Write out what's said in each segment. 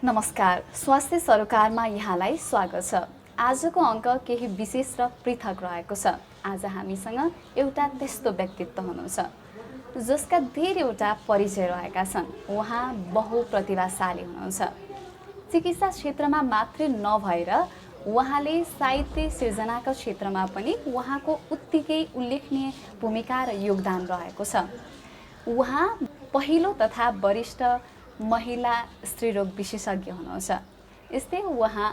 नमस्कार, स्वास्थ्य सरोकारमा यहाँलाई स्वागत छ। आजको अङ्क केही विशेष र पृथक रहेको छ। आज हामीसँग एउटा त्यस्तो व्यक्तित्व हुनुहुन्छ जसका धेरैवटा परिचय रहेका छन्। उहाँ बहुप्रतिभाशाली हुनुहुन्छ। चिकित्सा क्षेत्रमा मात्रै नभएर उहाँले साहित्य सिर्जनाको क्षेत्रमा पनि उहाँको उत्तिकै उल्लेखनीय भूमिका र योगदान रहेको छ। उहाँ पहिलो तथा वरिष्ठ महिला स्त्रीरोग विशेषज्ञ हुनुहुन्छ। यस्तै उहाँ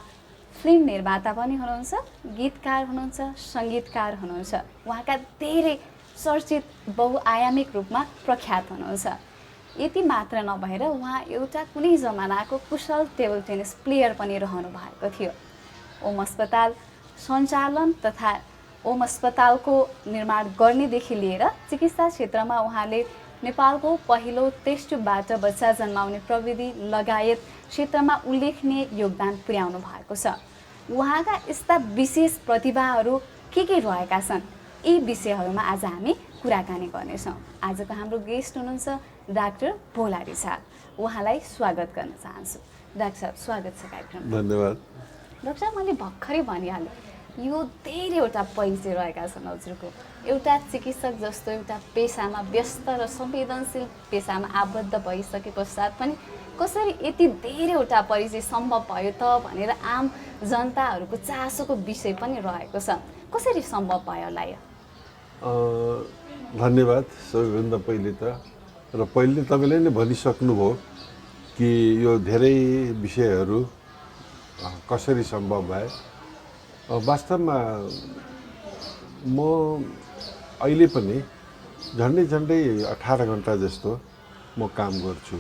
फिल्म निर्माता पनि हुनुहुन्छ, गीतकार हुनुहुन्छ, सङ्गीतकार हुनुहुन्छ। उहाँका धेरै चर्चित बहुआयामिक रूपमा प्रख्यात हुनुहुन्छ। यति मात्र नभएर उहाँ एउटा कुनै जमानाको कुशल टेबल टेनिस प्लेयर पनि रहनु भएको थियो। ओम अस्पताल सञ्चालन तथा ओम अस्पतालको निर्माण गर्नेदेखि लिएर चिकित्सा क्षेत्रमा उहाँले नेपालको पहिलो टेस्ट ट्युबबाट बच्चा जन्माउने प्रविधि लगायत क्षेत्रमा उल्लेखनीय योगदान पुर्याउनु भएको छ। उहाँका यस्ता विशेष प्रतिभाहरू के रहेका छन्, यी विषयहरूमा आज हामी कुराकानी गर्नेछौँ। आजको हाम्रो गेस्ट हुनुहुन्छ डाक्टर भोला रिसाल। उहाँलाई स्वागत गर्न चाहन्छु। डाक्टर साहब, स्वागत छ कार्यक्रममा। धन्यवाद। डाक्टर साहब, मैले भर्खरै भनिहालेँ, यो धेरैवटा परिचय रहेका छन् हजुरको। एउटा चिकित्सक जस्तो एउटा पेसामा व्यस्त र संवेदनशील पेसामा आबद्ध भइसके पश्चात पनि कसरी यति धेरैवटा परिचय सम्भव भयो त भनेर आम जनताहरूको चासोको विषय पनि रहेको छ। कसरी सम्भव भयो होला यो? धन्यवाद सबैभन्दा पहिले त। र पहिले तपाईँले नै भनिसक्नुभयो कि यो धेरै विषयहरू कसरी सम्भव भए। वास्तवमा म अहिले पनि झन्डै 18 घन्टा जस्तो म काम गर्छु।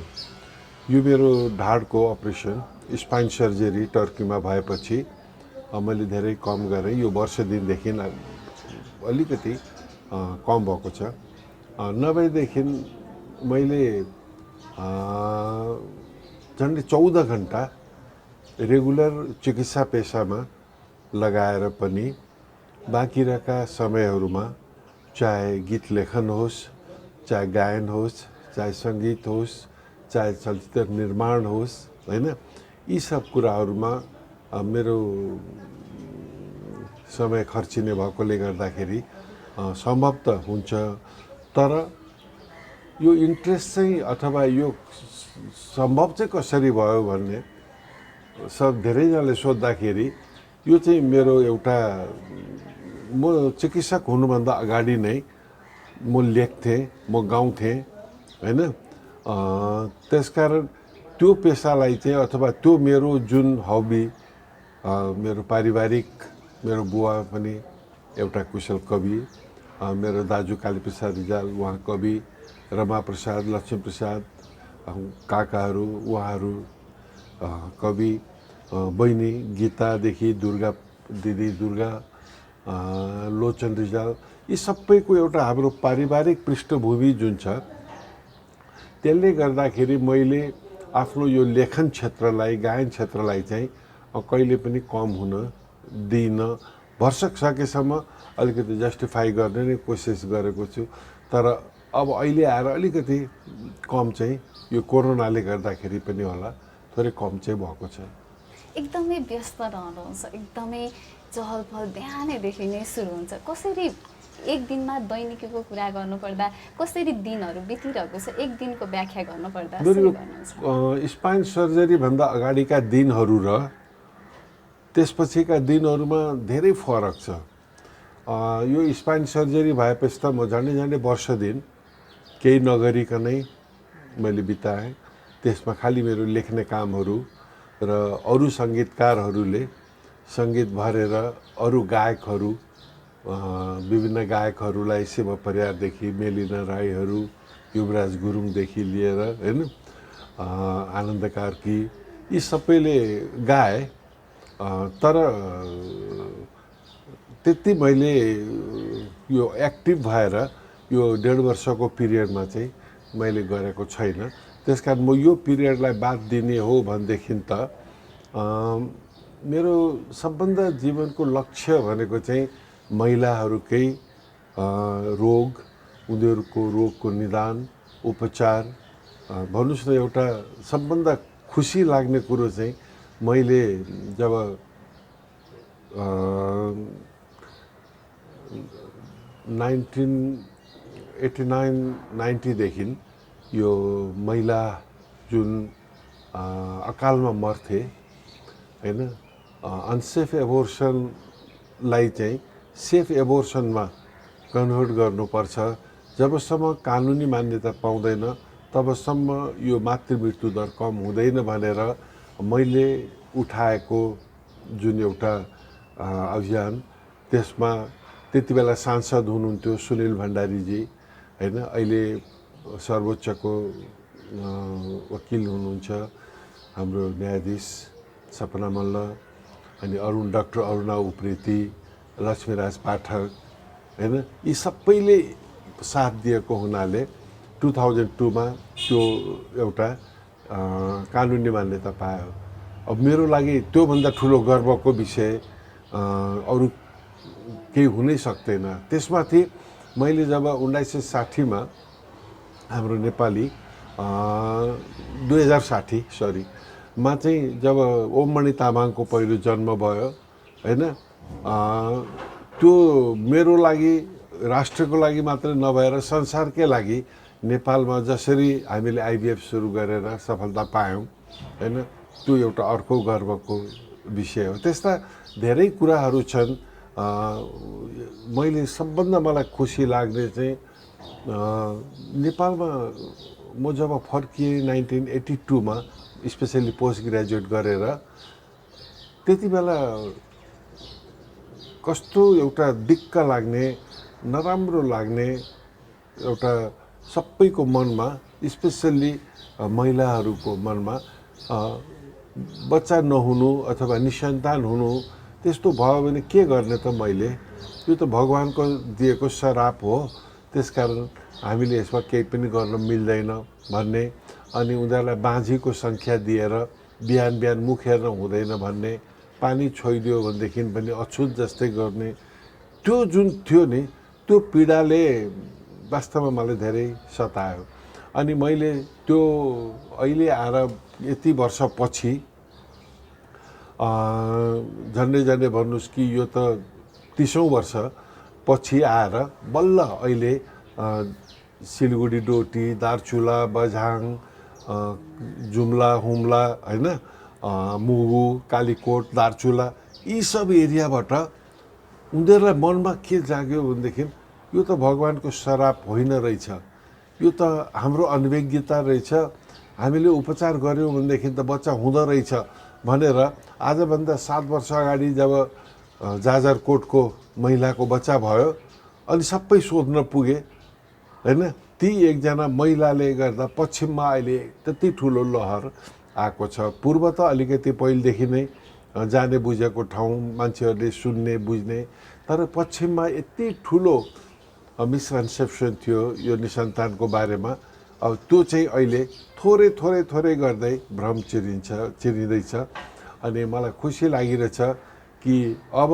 यो मेरो ढाडको अपरेसन स्पाइन सर्जरी टर्कीमा भएपछि मैले धेरै कम गरेँ। यो वर्ष दिनदेखि अलिकति कम भएको छ। नभएदेखि मैले झन्डै 14 घन्टा रेगुलर चिकित्सा पेसामा लगाएर पनि बाँकी रहेका समयहरूमा चाहे गीत लेखन होस्, चाहे गायन होस्, चाहे सङ्गीत होस्, चाहे चलचित्र निर्माण होस्, होइन, यी सब कुराहरूमा मेरो समय खर्चिने भएकोले गर्दाखेरि सम्भव त हुन्छ। तर यो इन्ट्रेस्ट चाहिँ अथवा यो सम्भव चाहिँ कसरी भयो भन्ने सब धेरैजनाले सोद्धाखेरि यो चाहिँ मेरो एउटा, म चिकित्सक हुनुभन्दा अगाडि नै म लेख्थेँ, म गाउँथेँ, होइन। त्यसकारण त्यो पेसालाई चाहिँ अथवा त्यो मेरो जुन हबी, मेरो पारिवारिक, मेरो बुवा पनि एउटा कुशल कवि, मेरो दाजु कालीप्रसाद रिजाल उहाँ कवि, रमाप्रसाद, लक्ष्मीप्रसाद काकाहरू उहाँहरू कवि, बहिनी गीतादेखि दुर्गा दिदी दुर्गा, लोचन रिजाल, यी सबैको एउटा हाम्रो पारिवारिक पृष्ठभूमि जुन छ, त्यसले गर्दाखेरि मैले आफ्नो यो लेखन क्षेत्रलाई, गायन क्षेत्रलाई चाहिँ कहिले पनि कम हुन दिइनँ। भरसक सकेसम्म अलिकति जस्टिफाई गर्ने नै कोसिस गरेको छु। तर अब अहिले आएर अलिकति कम चाहिँ यो कोरोनाले गर्दाखेरि पनि होला थोरै कम चाहिँ भएको छ। एकदमै व्यस्त रहनुहुन्छ, एकदमै चहल पहल बिहानैदेखि नै सुरु हुन्छ। कसरी एक दिनमा दैनिकीको कुरा गर्नुपर्दा कसरी दिनहरू बितिरहेको छ, एक दिनको व्याख्या गर्नुपर्दा? स्पाइन सर्जरी भन्दा अगाडिका दिनहरू र त्यसपछिका दिनहरूमा धेरै फरक छ। यो स्पाइन सर्जरी भएपछि त म झन्डै वर्ष दिन केही नगरिकनै मैले बिताएँ। त्यसमा खालि मेरो लेख्ने कामहरू र अरू सङ्गीतकारहरूले सङ्गीत भरेर अरू गायकहरू, विभिन्न गायकहरूलाई शिव परियारदेखि मेलिना राईहरू, युवराज गुरुङदेखि लिएर, होइन, आनन्द कार्की, यी सबैले गाए। तर त्यति मैले यो एक्टिभ भएर यो 1.5 वर्षको पिरियडमा चाहिँ मैले गरेको छैन। त्यसकारण म यो पिरियडलाई बाद दिने हो भनेदेखि त मेरो सबभन्दा जीवनको लक्ष्य भनेको चाहिँ महिलाहरूकै रोग, उनीहरूको रोगको निदान, उपचार, भन्नुहोस् न, एउटा सबभन्दा खुसी लाग्ने कुरो चाहिँ मैले जब 1989-90देखि यो महिला जुन अकालमा मर्थे हैन, अनसेफ एबोर्सनलाई चाहिँ सेफ एबोर्सनमा कन्भर्ट गर्नुपर्छ। जबसम्म कानुनी मान्यता पाउँदैन तबसम्म यो मातृमृत्यु दर कम हुँदैन भनेर मैले उठाएको जुन एउटा अभियान, त्यसमा त्यति बेला सांसद हुनुहुन्थ्यो सुनिल भण्डारीजी हैन, अहिले सर्वोच्चको वकिल हुनुहुन्छ हाम्रो न्यायाधीश सपना मल्ल, अनि डाक्टर अरुणा उप्रेती, लक्ष्मीराज पाठक हैन, यी सबैले साथ दिएको हुनाले 2002मा त्यो एउटा कानुनी मान्यता पायो। अब मेरो लागि त्योभन्दा ठुलो गर्वको विषय अरू केही हुनै सक्दैन। त्यसमाथि मैले जब 1960मा हाम्रो नेपाली 2060 मा चाहिँ जब ओममणि तामाङको पहिलो जन्म भयो हैन, त्यो मेरो लागि राष्ट्रको लागि मात्र नभएर संसारकै लागि नेपालमा जसरी हामीले आइभीएफ सुरु गरेर सफलता पायौँ हैन, त्यो एउटा अर्को गर्वको विषय हो। त्यस्ता धेरै कुराहरू छन्। मैले सबभन्दा मलाई खुसी लाग्ने चाहिँ नेपालमा म जब फर्किएँ 1982मा स्पेसली पोस्ट ग्रेजुएट गरेर, त्यति बेला कस्तो एउटा दिक्क लाग्ने, नराम्रो लाग्ने एउटा सबैको मनमा, स्पेसल्ली महिलाहरूको मनमा बच्चा नहुनु अथवा निसन्तान हुनु, त्यस्तो भयो भने के गर्ने त मैले, यो त भगवानको दिएको श्राप हो, त्यसकारण हामीले यसमा केही पनि गर्न मिल्दैन भन्ने, अनि उनीहरूलाई बाँझीको सङ्ख्या दिएर बिहान बिहान मुख हेर्न हुँदैन भन्ने, पानी छोइदियो भनेदेखि पनि अछुत जस्तै गर्ने, त्यो जुन थियो नि, त्यो पीडाले वास्तवमा मलाई धेरै सतायो। अनि मैले त्यो अहिले आएर यति वर्षपछि झन्डै भन्नुहोस् कि यो त 30औं वर्ष पछि आएर बल्ल अहिले सिलगढी डोटी, दार्चुला, बझाङ, जुम्ला, हुम्ला हैन, मुगु, कालीकोट, दार्चुला, यी सब एरियाबाट उनीहरूलाई मनमा के जाग्यो भनेदेखि यो त भगवानको श्राप होइन रहेछ, यो त हाम्रो अनभिज्ञता रहेछ, हामीले उपचार गऱ्यौँ भनेदेखि त बच्चा हुँदो रहेछ भनेर आजभन्दा 7 वर्ष अगाडि जब जाजरकोटको महिलाको बच्चा भयो, अनि सबै सोध्न पुगे हैन, ती एकजना महिलाले गर्दा पश्चिममा अहिले त्यति ठुलो लहर आएको छ। पूर्व त अलिकति पहिलेदेखि नै जाने बुझेको ठाउँ, मान्छेहरूले सुन्ने बुझ्ने, तर पश्चिममा यति ठुलो मिसकन्सेप्सन थियो यो निसन्तानको बारेमा। अब त्यो चाहिँ अहिले थोरै गर्दै भ्रम चिरिँदैछ। अनि मलाई खुसी लागिरहेछ कि अब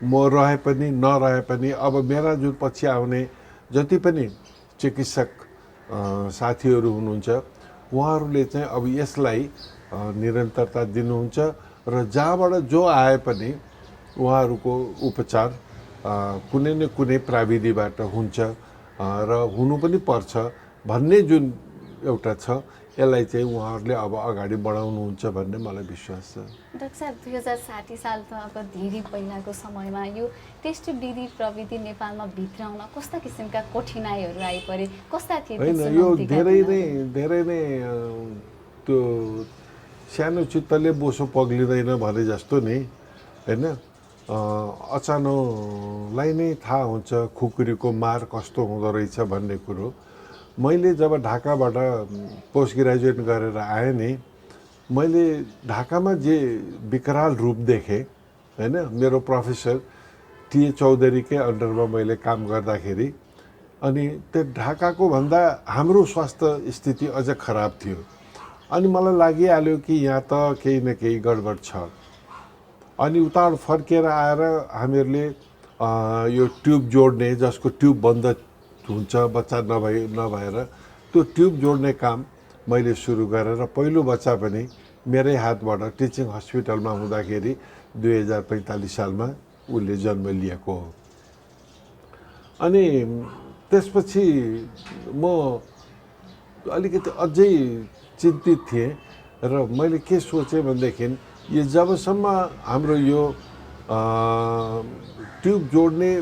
म रहे पनि नरहे पनि अब मेरा जुन पछि आउने जति पनि चिकित्सक साथीहरू हुनुहुन्छ, उहाँहरूले चाहिँ अब यसलाई निरन्तरता दिनुहुन्छ र जहाँबाट जो आए पनि उहाँहरूको उपचार कुनै न कुनै प्राविधिबाट हुन्छ र हुनु पनि पर्छ भन्ने जुन एउटा छ, यसलाई चाहिँ उहाँहरूले अब अगाडि बढाउनुहुन्छ भन्ने मलाई विश्वास छ। डाक्टर साहब, 2060 साल त अब धेरै पहिलाको समयमा यो टेस्ट विधि प्रविधि नेपालमा भित्राउन कस्ता किसिमका कठिनाइहरू आइपरे, कस्ता थिए? होइन, यो धेरै नै त्यो सानो चित्तले बोसो पग्लिँदैन भने जस्तो नि हैन, अचानोलाई नै थाहा हुन्छ खुकुरीको मार कस्तो हुँदो रहेछ भन्ने कुरो। मैले जब ढाकाबाट पोस्ट ग्रेजुएट गरेर आएँ नि, मैले ढाकामा जे विकराल रूप देखेँ हैन, मेरो प्रोफेसर टी चौधरीकै अन्डरमा मैले काम गर्दाखेरि, अनि त्यो ढाकाको भन्दा हाम्रो स्वास्थ्य स्थिति अझ खराब थियो। अनि मलाई लागिहाल्यो कि यहाँ त केही न केही गडबड छ। अनि उता फर्केर आएर हामीहरूले यो ट्युब जोड्ने, जसको ट्युब बन्द हुन्छ बच्चा नभएर त्यो ट्युब जोड्ने काम मैले सुरु गरेर पहिलो बच्चा पनि मेरै हातबाट टिचिङ हस्पिटलमा हुँदाखेरि 2045 सालमा उसले जन्म लिएको हो। अनि त्यसपछि म अलिकति अझै चिन्तित थिएँ र मैले के सोचेँ भनेदेखि यो जबसम्म हाम्रो यो ट्युब जोड्ने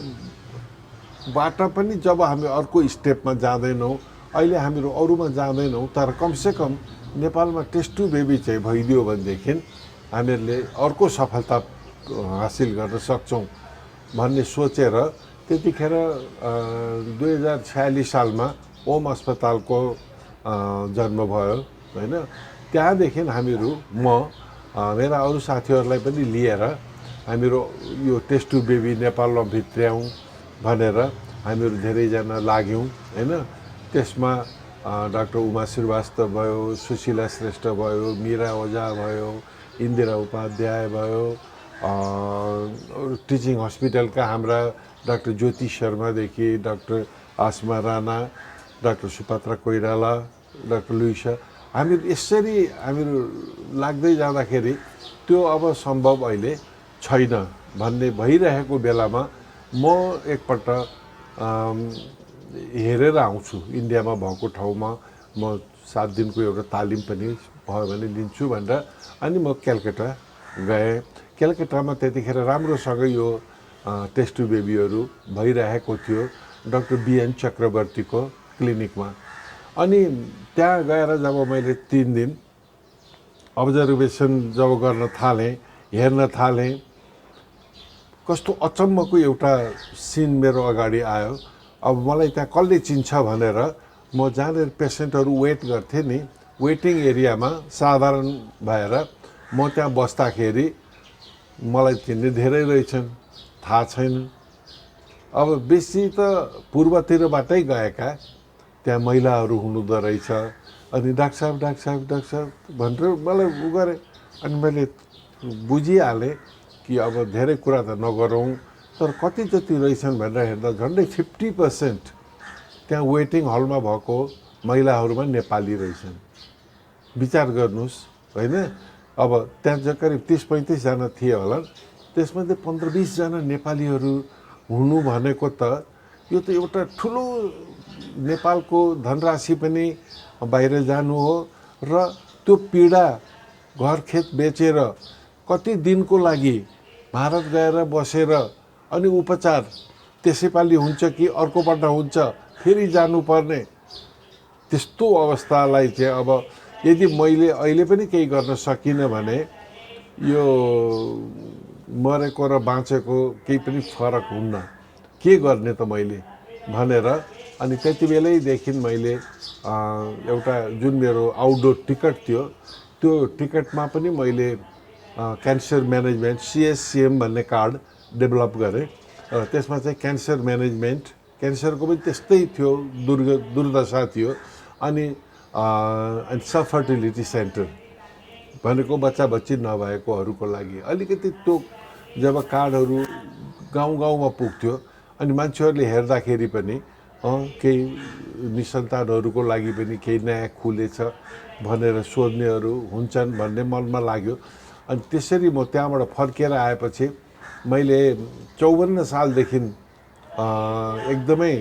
बाटा पनि जब हामी अर्को स्टेपमा जाँदैनौँ, अहिले हामीहरू अरूमा जाँदैनौँ, तर कमसेकम नेपालमा टेस्ट ट्युब बेबी चाहिँ भइदियो भनेदेखि हामीहरूले अर्को सफलता हासिल गर्न सक्छौँ भन्ने सोचेर त्यतिखेर 2046 सालमा ओम अस्पतालको जन्म भयो होइन। त्यहाँदेखि हामीहरू मेरा अरू साथीहरूलाई पनि लिएर हामीहरू यो टेस्ट ट्युब बेबी नेपालमा भित्र्याउँ भनेर हामीहरू धेरैजना लाग्यौँ होइन। त्यसमा डाक्टर उमा श्रीवास्तव भयो, सुशीला श्रेष्ठ भयो, मीरा ओझा भयो, इन्दिरा उपाध्याय भयो, टिचिङ हस्पिटलका हाम्रा डाक्टर ज्योति शर्मादेखि doctor Asma Rana, doctor Supatra Koirala, doctor Luisa, हामीहरू यसरी हामीहरू लाग्दै जाँदाखेरि त्यो अब सम्भव अहिले छैन भन्ने भइरहेको बेलामा म एकपल्ट हेरेर आउँछु इन्डियामा भएको ठाउँमा। म 7 दिनको एउटा तालिम पनि भयो भने लिन्छु भनेर अनि म कलकत्ता गएँ। कलकत्तामा त्यतिखेर राम्रोसँग यो टेस्ट ट्युब बेबीहरू भइरहेको थियो डाक्टर बिएन चक्रवर्तीको क्लिनिकमा। अनि त्यहाँ गएर जब मैले 3 दिन अब्जर्भेसन जब गर्न थालेँ, हेर्न थालेँ, कस्तो अचम्मको एउटा सिन मेरो अगाडि आयो। अब मलाई त्यहाँ कसले चिन्छ भनेर म जहाँनिर पेसेन्टहरू वेट गर्थेँ नि, वेटिङ एरियामा साधारण भएर म त्यहाँ बस्दाखेरि मलाई चिन्ने धेरै रहेछन्, थाहा छैन। अब बेसी त पूर्वतिरबाटै गएका त्यहाँ महिलाहरू हुनुहुँदो रहेछ। अनि डाक्टर साहब भनेर मलाई उ गरेँ। अनि मैले बुझिहालेँ कि अब धेरै कुरा त नगरौँ, तर कति जति रहेछन् भनेर हेर्दा झन्डै 50% त्यहाँ वेटिङ हलमा भएको महिलाहरूमा नेपाली रहेछन्। विचार गर्नुहोस् होइन। अब त्यहाँ चाहिँ करिब 30-35 जना थिए होला, त्यसमध्ये 15-20 जना नेपालीहरू हुनु भनेको त यो त एउटा ठुलो नेपालको धनराशि पनि बाहिर जानु हो र त्यो पीडा घरखेत बेचेर कति दिनको लागि भारत गएर बसेर अनि उपचार त्यसैपालि हुन्छ कि अर्कोपल्ट हुन्छ फेरि जानुपर्ने त्यस्तो अवस्थालाई चाहिँ अब यदि मैले अहिले पनि केही गर्न सकिनँ भने यो मरेको र बाँचेको केही पनि फरक हुन्न, के गर्ने त मैले भनेर अनि त्यति बेलैदेखि मैले एउटा जुन मेरो आउटडोर टिकट थियो त्यो टिकटमा पनि मैले क्यान्सर म्यानेजमेन्ट CSCM भन्ने कार्ड डेभलप गरेँ। त्यसमा चाहिँ क्यान्सर म्यानेजमेन्ट, क्यान्सरको पनि त्यस्तै थियो, दुर्दशा थियो। अनि सब फर्टिलिटी सेन्टर भनेको बच्चा बच्ची नभएकोहरूको लागि अलिकति त्यो जब कार्डहरू गाउँ गाउँमा पुग्थ्यो अनि मान्छेहरूले हेर्दाखेरि पनि केही निसन्तानहरूको लागि पनि केही नयाँ खुलेछ भनेर सोध्नेहरू हुन्छन् भन्ने मनमा लाग्यो। अनि त्यसरी म त्यहाँबाट फर्केर आएपछि मैले 54 सालदेखि एकदमै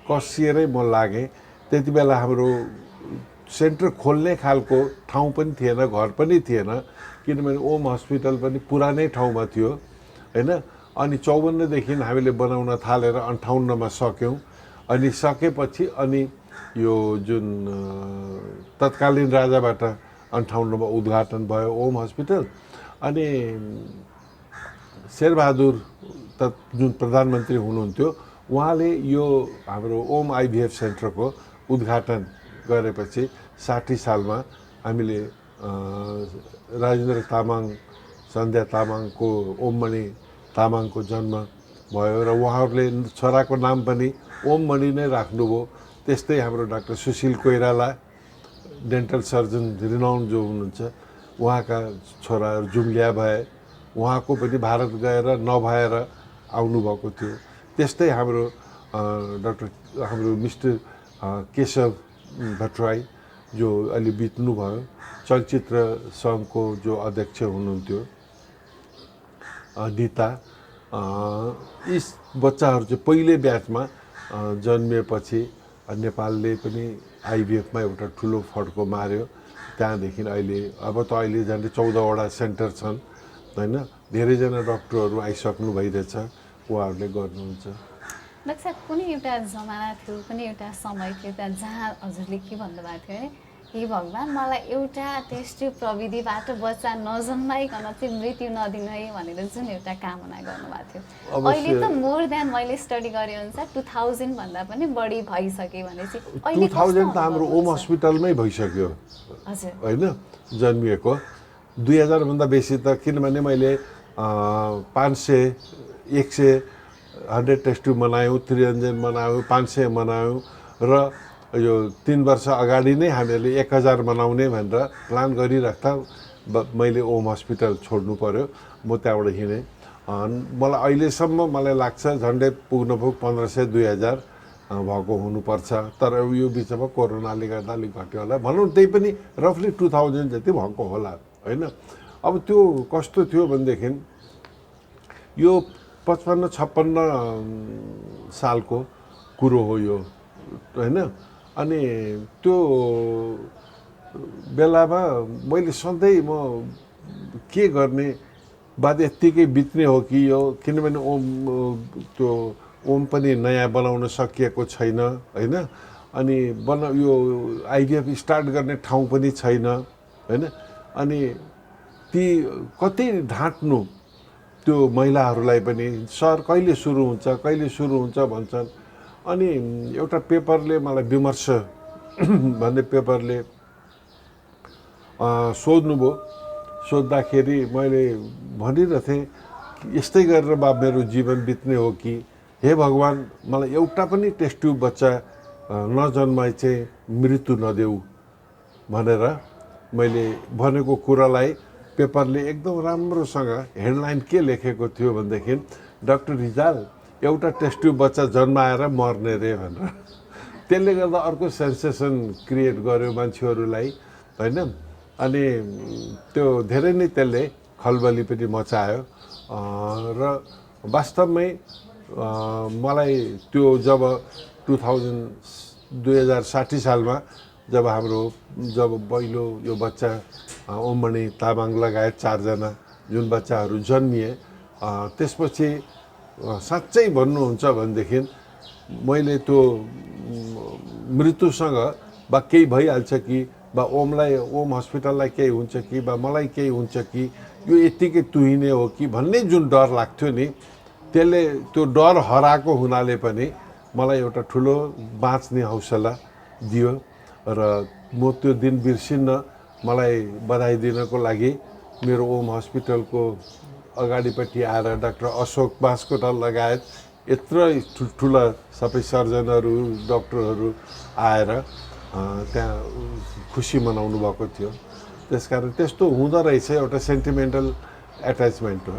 कसिएरै म लागेँ। त्यति बेला हाम्रो सेन्टर खोल्ने खालको ठाउँ पनि थिएन, घर पनि थिएन, किनभने ओम हस्पिटल पनि पुरानै ठाउँमा थियो होइन। अनि 54देखि हामीले बनाउन थालेर 58मा सक्यौँ। अनि सकेपछि अनि यो जुन तत्कालीन राजाबाट 58मा उद्घाटन भयो ओम हस्पिटल। अनि शेरबहादुर जुन प्रधानमन्त्री हुनुहुन्थ्यो उहाँले यो हाम्रो ओम IVF सेन्टरको उद्घाटन गरेपछि 60 सालमा हामीले राजेन्द्र तामाङ, सन्ध्या तामाङको, ओममणि तामाङको जन्म भयो र उहाँहरूले छोराको नाम पनि ओममणि नै राख्नुभयो। त्यस्तै हाम्रो doctor Sushil Koirala dental surgeon renowned जो हुनुहुन्छ उहाँका छोराहरू जुम्ल्या भए, उहाँको पनि भारत गएर नभएर आउनुभएको थियो। त्यस्तै हाम्रो डाक्टर हाम्रो मिस्टर केशव भट्टराई जो अलि बित्नुभयो, चलचित्र सङ्घको जो अध्यक्ष हुनुहुन्थ्यो निता, यी बच्चाहरू चाहिँ पहिले ब्याचमा जन्मिएपछि नेपालले पनि आइभिएफमा एउटा ठुलो फड्को मार्यो। त्यहाँदेखि अहिले अब त अहिले झन्डै 14वटा सेन्टर छन् होइन, धेरैजना डक्टरहरू आइसक्नु भइरहेछ, उहाँहरूले गर्नुहुन्छ। डाक्टर साहब, कुनै एउटा जमाना थियो, कुनै एउटा समय थियो त्यहाँ जहाँ हजुरले के भन्नुभएको थियो है, हे भगवान् मलाई एउटा टेस्ट ट्युब प्रविधिबाट बच्चा नजन्माइकन चाहिँ मृत्यु नदिनु है भनेर जुन एउटा कामना गर्नुभएको थियो। अहिले त मोर देन मैले स्टडी गरे अनुसार 2000 भन्दा पनि बढी भइसक्यो भनेपछि 2000 त हाम्रो ओम हस्पिटलमै भइसक्यो होइन जन्मिएको। 2000 भन्दा बेसी त, किनभने मैले 500 100 टेस्ट ट्युब बनायौँ, त्रिरञ्जन बनायौँ, 500 बनायौँ र यो 3 वर्ष अगाडि नै हामीले 1000 बनाउने भनेर प्लान गरिराख्दा मैले ओम हस्पिटल छोड्नु पर्यो, म त्यहाँबाट हिँडेँ। मलाई अहिलेसम्म मलाई लाग्छ झन्डै पुग्न 1500-2000 भएको हुनुपर्छ, तर यो बिचमा कोरोनाले गर्दा अलिक घट्यो होला, भनौँ त्यही पनि रफली 2000 जति भएको होला होइन। अब त्यो कस्तो थियो भनेदेखि यो 55-56 सालको कुरो हो यो होइन। अनि त्यो बेलामा मैले सधैँ म के गर्ने, बाद यत्तिकै बित्ने हो कि यो, किनभने त्यो ओम पनि नयाँ बनाउन सकिएको छैन होइन। अनि यो आइभिएफ स्टार्ट गर्ने ठाउँ पनि छैन होइन। अनि ती कति ढाँट्नु त्यो महिलाहरूलाई पनि, सर कहिले सुरु हुन्छ भन्छन्। अनि एउटा पेपरले मलाई विमर्श भन्ने पेपरले सोध्नुभयो, सोद्धाखेरि मैले भनिरहेथेँ यस्तै गरेर बा मेरो जीवन बित्ने हो कि हे भगवान् मलाई एउटा पनि टेस्ट ट्युब बच्चा नजन्माइ चाहिँ मृत्यु नदेऊ भनेर मैले भनेको कुरालाई पेपरले एकदम राम्रोसँग हेडलाइन के लेखेको थियो भनेदेखि डाक्टर रिजाल एउटा टेस्ट ट्युब बच्चा जन्माएर मर्ने रे भनेर। त्यसले गर्दा अर्को सेन्सेसन क्रिएट गर्यो मान्छेहरूलाई होइन। अनि त्यो धेरै नै त्यसले खलबली पनि मचायो र वास्तवमै मलाई त्यो जब 2060 सालमा जब पहिलो यो बच्चा ओममणि तामाङ लगायत 4 जना जुन बच्चाहरू जन्मिए, त्यसपछि साँच्चै भन्नुहुन्छ भनेदेखि मैले त्यो मृत्युसँग बा केही भइहाल्छ कि बा ओम हस्पिटललाई केही हुन्छ कि बा मलाई केही हुन्छ कि यो यत्तिकै तुहिने हो कि भन्ने जुन डर लाग्थ्यो नि, त्यसले त्यो डर हराएको हुनाले पनि मलाई एउटा ठुलो बाँच्ने हौसला दियो र म त्यो दिन बिर्सिन्न। मलाई बधाई दिनको लागि मेरो ओम हस्पिटलको अगाडिपट्टि आएर डाक्टर अशोक बास्कोटा लगायत यत्रो ठुल्ठुला सबै सर्जनहरू डक्टरहरू आएर त्यहाँ खुसी मनाउनु भएको थियो। त्यसकारण त्यस्तो हुँदो रहेछ, एउटा सेन्टिमेन्टल एट्याचमेन्ट हो।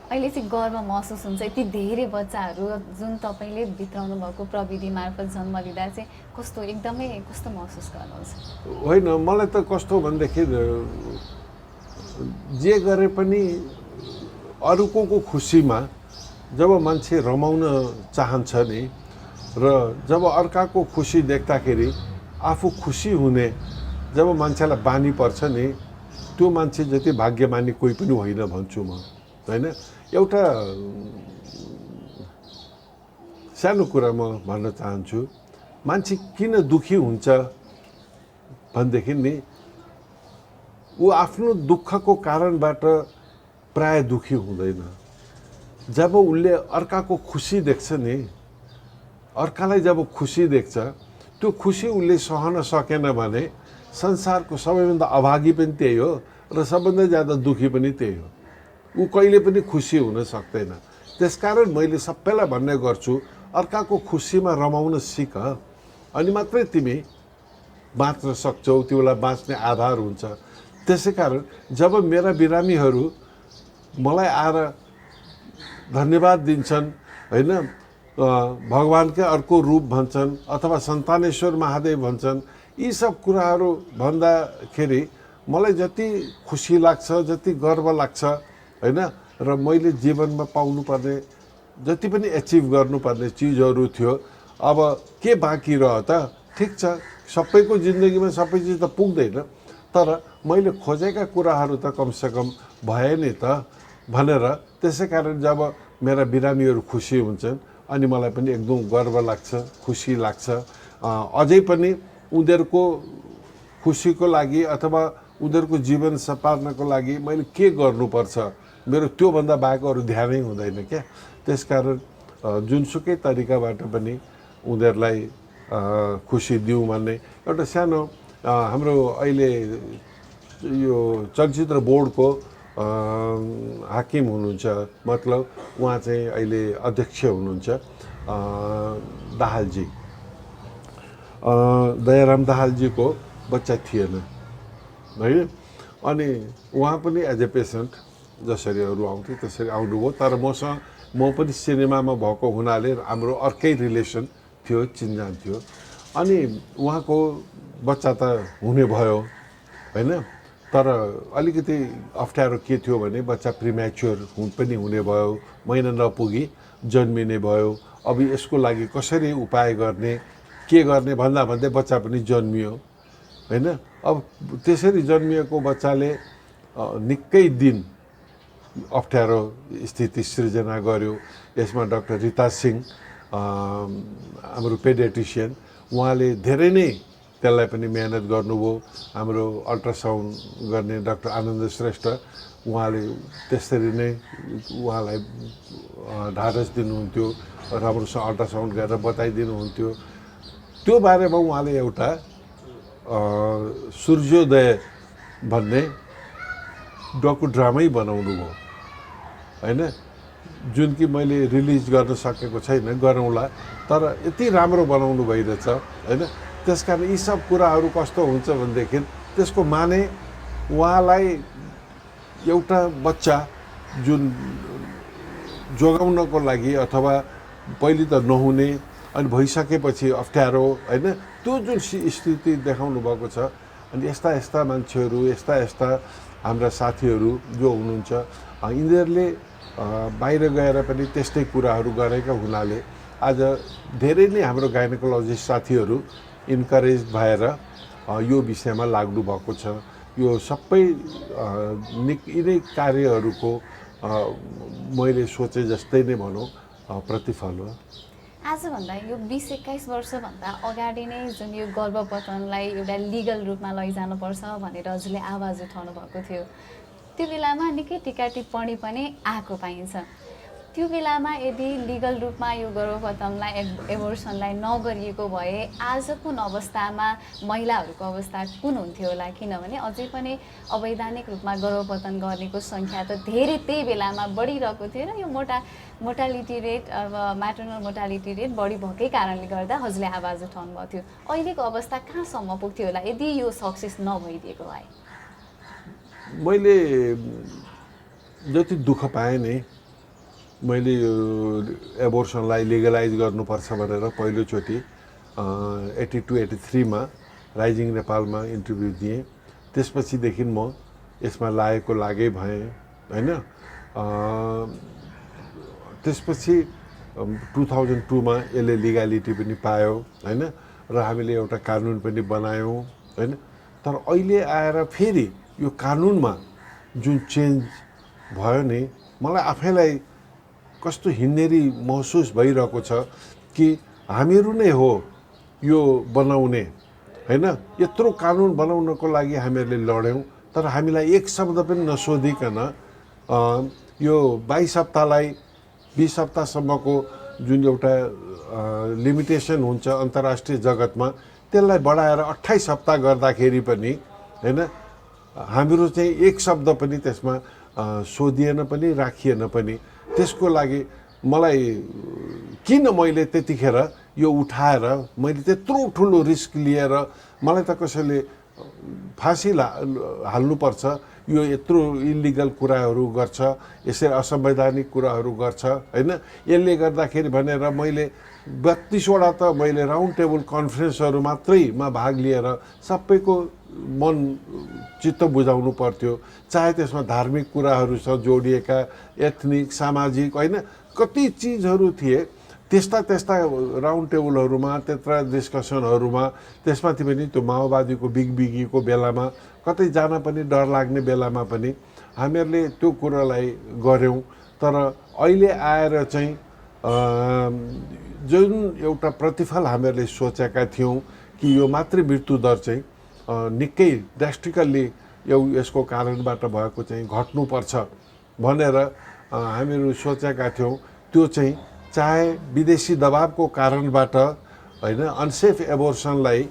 अहिले चाहिँ गर्व महसुस हुन्छ यति धेरै बच्चाहरू जुन तपाईँले भित्राउनु भएको प्रविधि मार्फत जन्म लिँदा चाहिँ कस्तो महसुस गर्नुहुन्छ? होइन, मलाई त कस्तो भनेदेखि जे गरे पनि अरूको खुसीमा जब मान्छे रमाउन चाहन्छ नि र जब अर्काको खुसी देख्दाखेरि आफू खुसी हुने जब मान्छेलाई बानी पर्छ नि, त्यो मान्छे जति भाग्यमानी कोही पनि होइन भन्छु म होइन। एउटा सानो कुरा म भन्न चाहन्छु, मान्छे किन दुखी हुन्छ भनेदेखि नि ऊ आफ्नो दुःखको कारणबाट प्राय दुखी हुँदैन। जब उसले अर्काको खुसी देख्छ नि, अर्कालाई जब खुसी देख्छ, त्यो खुसी उसले सहन सकेन भने संसारको सबैभन्दा अभागी पनि त्यही हो र सबभन्दा ज्यादा दुखी पनि त्यही हो। ऊ कहिले पनि खुसी हुन सक्दैन। त्यसकारण मैले सबैलाई भन्ने गर्छु, अर्काको खुसीमा रमाउन सिक, अनि मात्रै तिमी बाँच्न सक्छौ, तिमीलाई बाँच्ने आधार हुन्छ। त्यसै कारण जब मेरा बिरामीहरू मलाई आएर धन्यवाद दिन्छन् होइन, भगवान्कै अर्को रूप भन्छन् अथवा सन्तानेश्वर महादेव भन्छन्, यी सब कुराहरू भन्दाखेरि मलाई जति खुसी लाग्छ, जति गर्व लाग्छ होइन, र मैले जीवनमा पाउनुपर्ने जति पनि एचिभ गर्नुपर्ने चिजहरू थियो, अब के बाँकी रह्यो त? ठिक छ, सबैको जिन्दगीमा सबै चिज त पुग्दैन, तर मैले खोजेका कुराहरू त कमसेकम भए नि त भनेर, त्यसै कारण जब मेरा बिरामीहरू खुसी हुन्छन् अनि मलाई पनि एकदम गर्व लाग्छ, खुसी लाग्छ। अझै पनि उनीहरूको खुसीको लागि अथवा उनीहरूको जीवन सपार्नको लागि मैले के गर्नुपर्छ, मेरो त्योभन्दा बाहेक अरू ध्यानै हुँदैन क्या। त्यसकारण जुनसुकै तरिकाबाट पनि उनीहरूलाई खुसी दिउँ भन्ने एउटा सानो हाम्रो अहिले यो चलचित्र बोर्डको हाकिम हुनुहुन्छ, मतलब उहाँ चाहिँ अहिले अध्यक्ष हुनुहुन्छ, दाहालजी, दयाराम दाहालजीको बच्चा थिएन है। अनि उहाँ पनि एज ए पेसेन्ट जसरी अरू आउँथे त्यसरी आउनुभयो, तर म पनि सिनेमामा भएको हुनाले हाम्रो अर्कै रिलेसन थियो, चिन्जान थियो। अनि उहाँको बच्चा त हुने भयो होइन, तर अलिकति अप्ठ्यारो के थियो भने बच्चा प्रिम्याच्योर पनि हुने भयो, महिना नपुगी जन्मिने भयो। अब यसको लागि कसरी उपाय गर्ने, के गर्ने भन्दा भन्दै बच्चा पनि जन्मियो होइन। अब त्यसरी जन्मिएको बच्चाले निकै दिन अप्ठ्यारो स्थिति सृजना गर्यो। यसमा डाक्टर रिता सिंह हाम्रो पेडियाट्रिसियन, उहाँले धेरै नै त्यसलाई पनि मेहनत गर्नुभयो। हाम्रो अल्ट्रासाउन्ड गर्ने डाक्टर आनन्द श्रेष्ठ, उहाँले त्यसरी नै उहाँलाई ढाडस दिनुहुन्थ्यो, राम्रोसँग अल्ट्रासाउन्ड गरेर बताइदिनुहुन्थ्यो। त्यो बारेमा उहाँले एउटा सूर्योदय भन्ने डकुड्रामै बनाउनु भयो होइन, जुन कि मैले रिलिज गर्न सकेको छैन, गरौँला, तर यति राम्रो बनाउनु भइरहेछ होइन। त्यस कारण यी सब कुराहरू कस्तो हुन्छ भनेदेखि त्यसको माने उहाँलाई एउटा बच्चा जुन जोगाउनको लागि अथवा पहिले त नहुने अनि भइसकेपछि अप्ठ्यारो होइन, त्यो जुन स्थिति देखाउनु भएको छ। अनि यस्ता यस्ता मान्छेहरू, यस्ता यस्ता हाम्रा साथीहरू जो हुनुहुन्छ, यिनीहरूले बाहिर गएर पनि त्यस्तै कुराहरू गरेका हुनाले आज धेरै नै हाम्रो गाइनोकोलोजिस्ट साथीहरू इन्करेज भएर यो विषयमा लाग्नु भएको छ। यो सबै यिनै कार्यहरूको मैले सोचे जस्तै नै भनौँ प्रतिफल हो। आजभन्दा यो 20-21 वर्षभन्दा अगाडि नै जुन यो गर्भपतनलाई एउटा लिगल रूपमा लैजानुपर्छ भनेर हजुरले आवाज उठाउनु भएको थियो, त्यो बेलामा निकै टिका टिप्पणी पनि आएको पाइन्छ। त्यो बेलामा यदि लिगल रूपमा यो गर्भपतनलाई एबोर्सनलाई नगरिएको भए आज कुन अवस्थामा महिलाहरूको अवस्था कुन हुन्थ्यो होला? किनभने अझै पनि अवैधानिक रूपमा गर्भपतन गर्नेको सङ्ख्या त धेरै त्यही बेलामा बढिरहेको थियो र यो मोर्टालिटी रेट अब म्याटर्नल मोर्टालिटी रेट बढी भएकै कारणले गर्दा हजुरले आवाज उठाउनु भएको थियो। अहिलेको अवस्था कहाँसम्म पुग्थ्यो होला यदि यो सक्सेस नभइदिएको भए? मैले जति दुःख पाएँ नि, मैले यो एबोर्सनलाई लिगलाइज गर्नुपर्छ भनेर पहिलोचोटि 82-83 राइजिङ नेपालमा इन्टरभ्यू दिएँ। त्यसपछिदेखि म यसमा लागै भएँ होइन। त्यसपछि 2002 यसले लिगालिटी पनि पायो होइन, र हामीले एउटा कानुन पनि बनायौँ होइन। तर अहिले आएर फेरि यो कानुनमा जुन चेन्ज भयो नि, मलाई आफैलाई कस्तो हिन्नेरी महसुस भइरहेको छ कि हामीहरू नै हो यो बनाउने होइन। यत्रो कानुन बनाउनको लागि हामीहरूले लड्यौँ, तर हामीलाई एक शब्द पनि नसोधिकन यो 22 हप्तालाई 20 हप्तासम्मको जुन एउटा लिमिटेसन हुन्छ अन्तर्राष्ट्रिय जगतमा, त्यसलाई बढाएर 28 हप्ता गर्दाखेरि पनि होइन, हाम्रो चाहिँ एक शब्द पनि त्यसमा सोधिएन पनि, राखिएन पनि। त्यसको लागि मलाई किन मैले त्यतिखेर यो उठाएर मैले त्यत्रो ठुलो रिस्क लिएर, मलाई त कसैले फाँसी हाल्नुपर्छ, यो यत्रो इलिगल कुराहरू गर्छ, यसरी असंवैधानिक कुराहरू गर्छ होइन। यसले गर्दाखेरि भनेर मैले 32वटा त मैले राउन्ड टेबल कन्फरेन्सहरू मात्रैमा भाग लिएर सबैको मन चित्त बुझाउनु पर्थ्यो, चाहे त्यसमा धार्मिक कुराहरूसँग जोडिएका एथनिक सामाजिक होइन कति चिजहरू थिए। त्यस्ता राउन्ड टेबलहरूमा त्यत्रा डिस्कसनहरूमा त्यसमाथि पनि त्यो माओवादीको बिगबिगीको बेलामा कतै जान पनि डर लाग्ने बेलामा पनि हामीहरूले त्यो कुरालाई गऱ्यौँ। तर अहिले आएर चाहिँ जुन एउटा प्रतिफल हामीहरूले सोचेका थियौँ कि यो मातृ मृत्यु दर चाहिँ निकै ड्रास्टिकल्ली यसको कारणबाट भएको चाहिँ घट्नुपर्छ भनेर हामीहरू सोचेका थियौँ, त्यो चाहिँ चाहे विदेशी दबावको कारणबाट होइन अनसेफ एबोर्सनलाई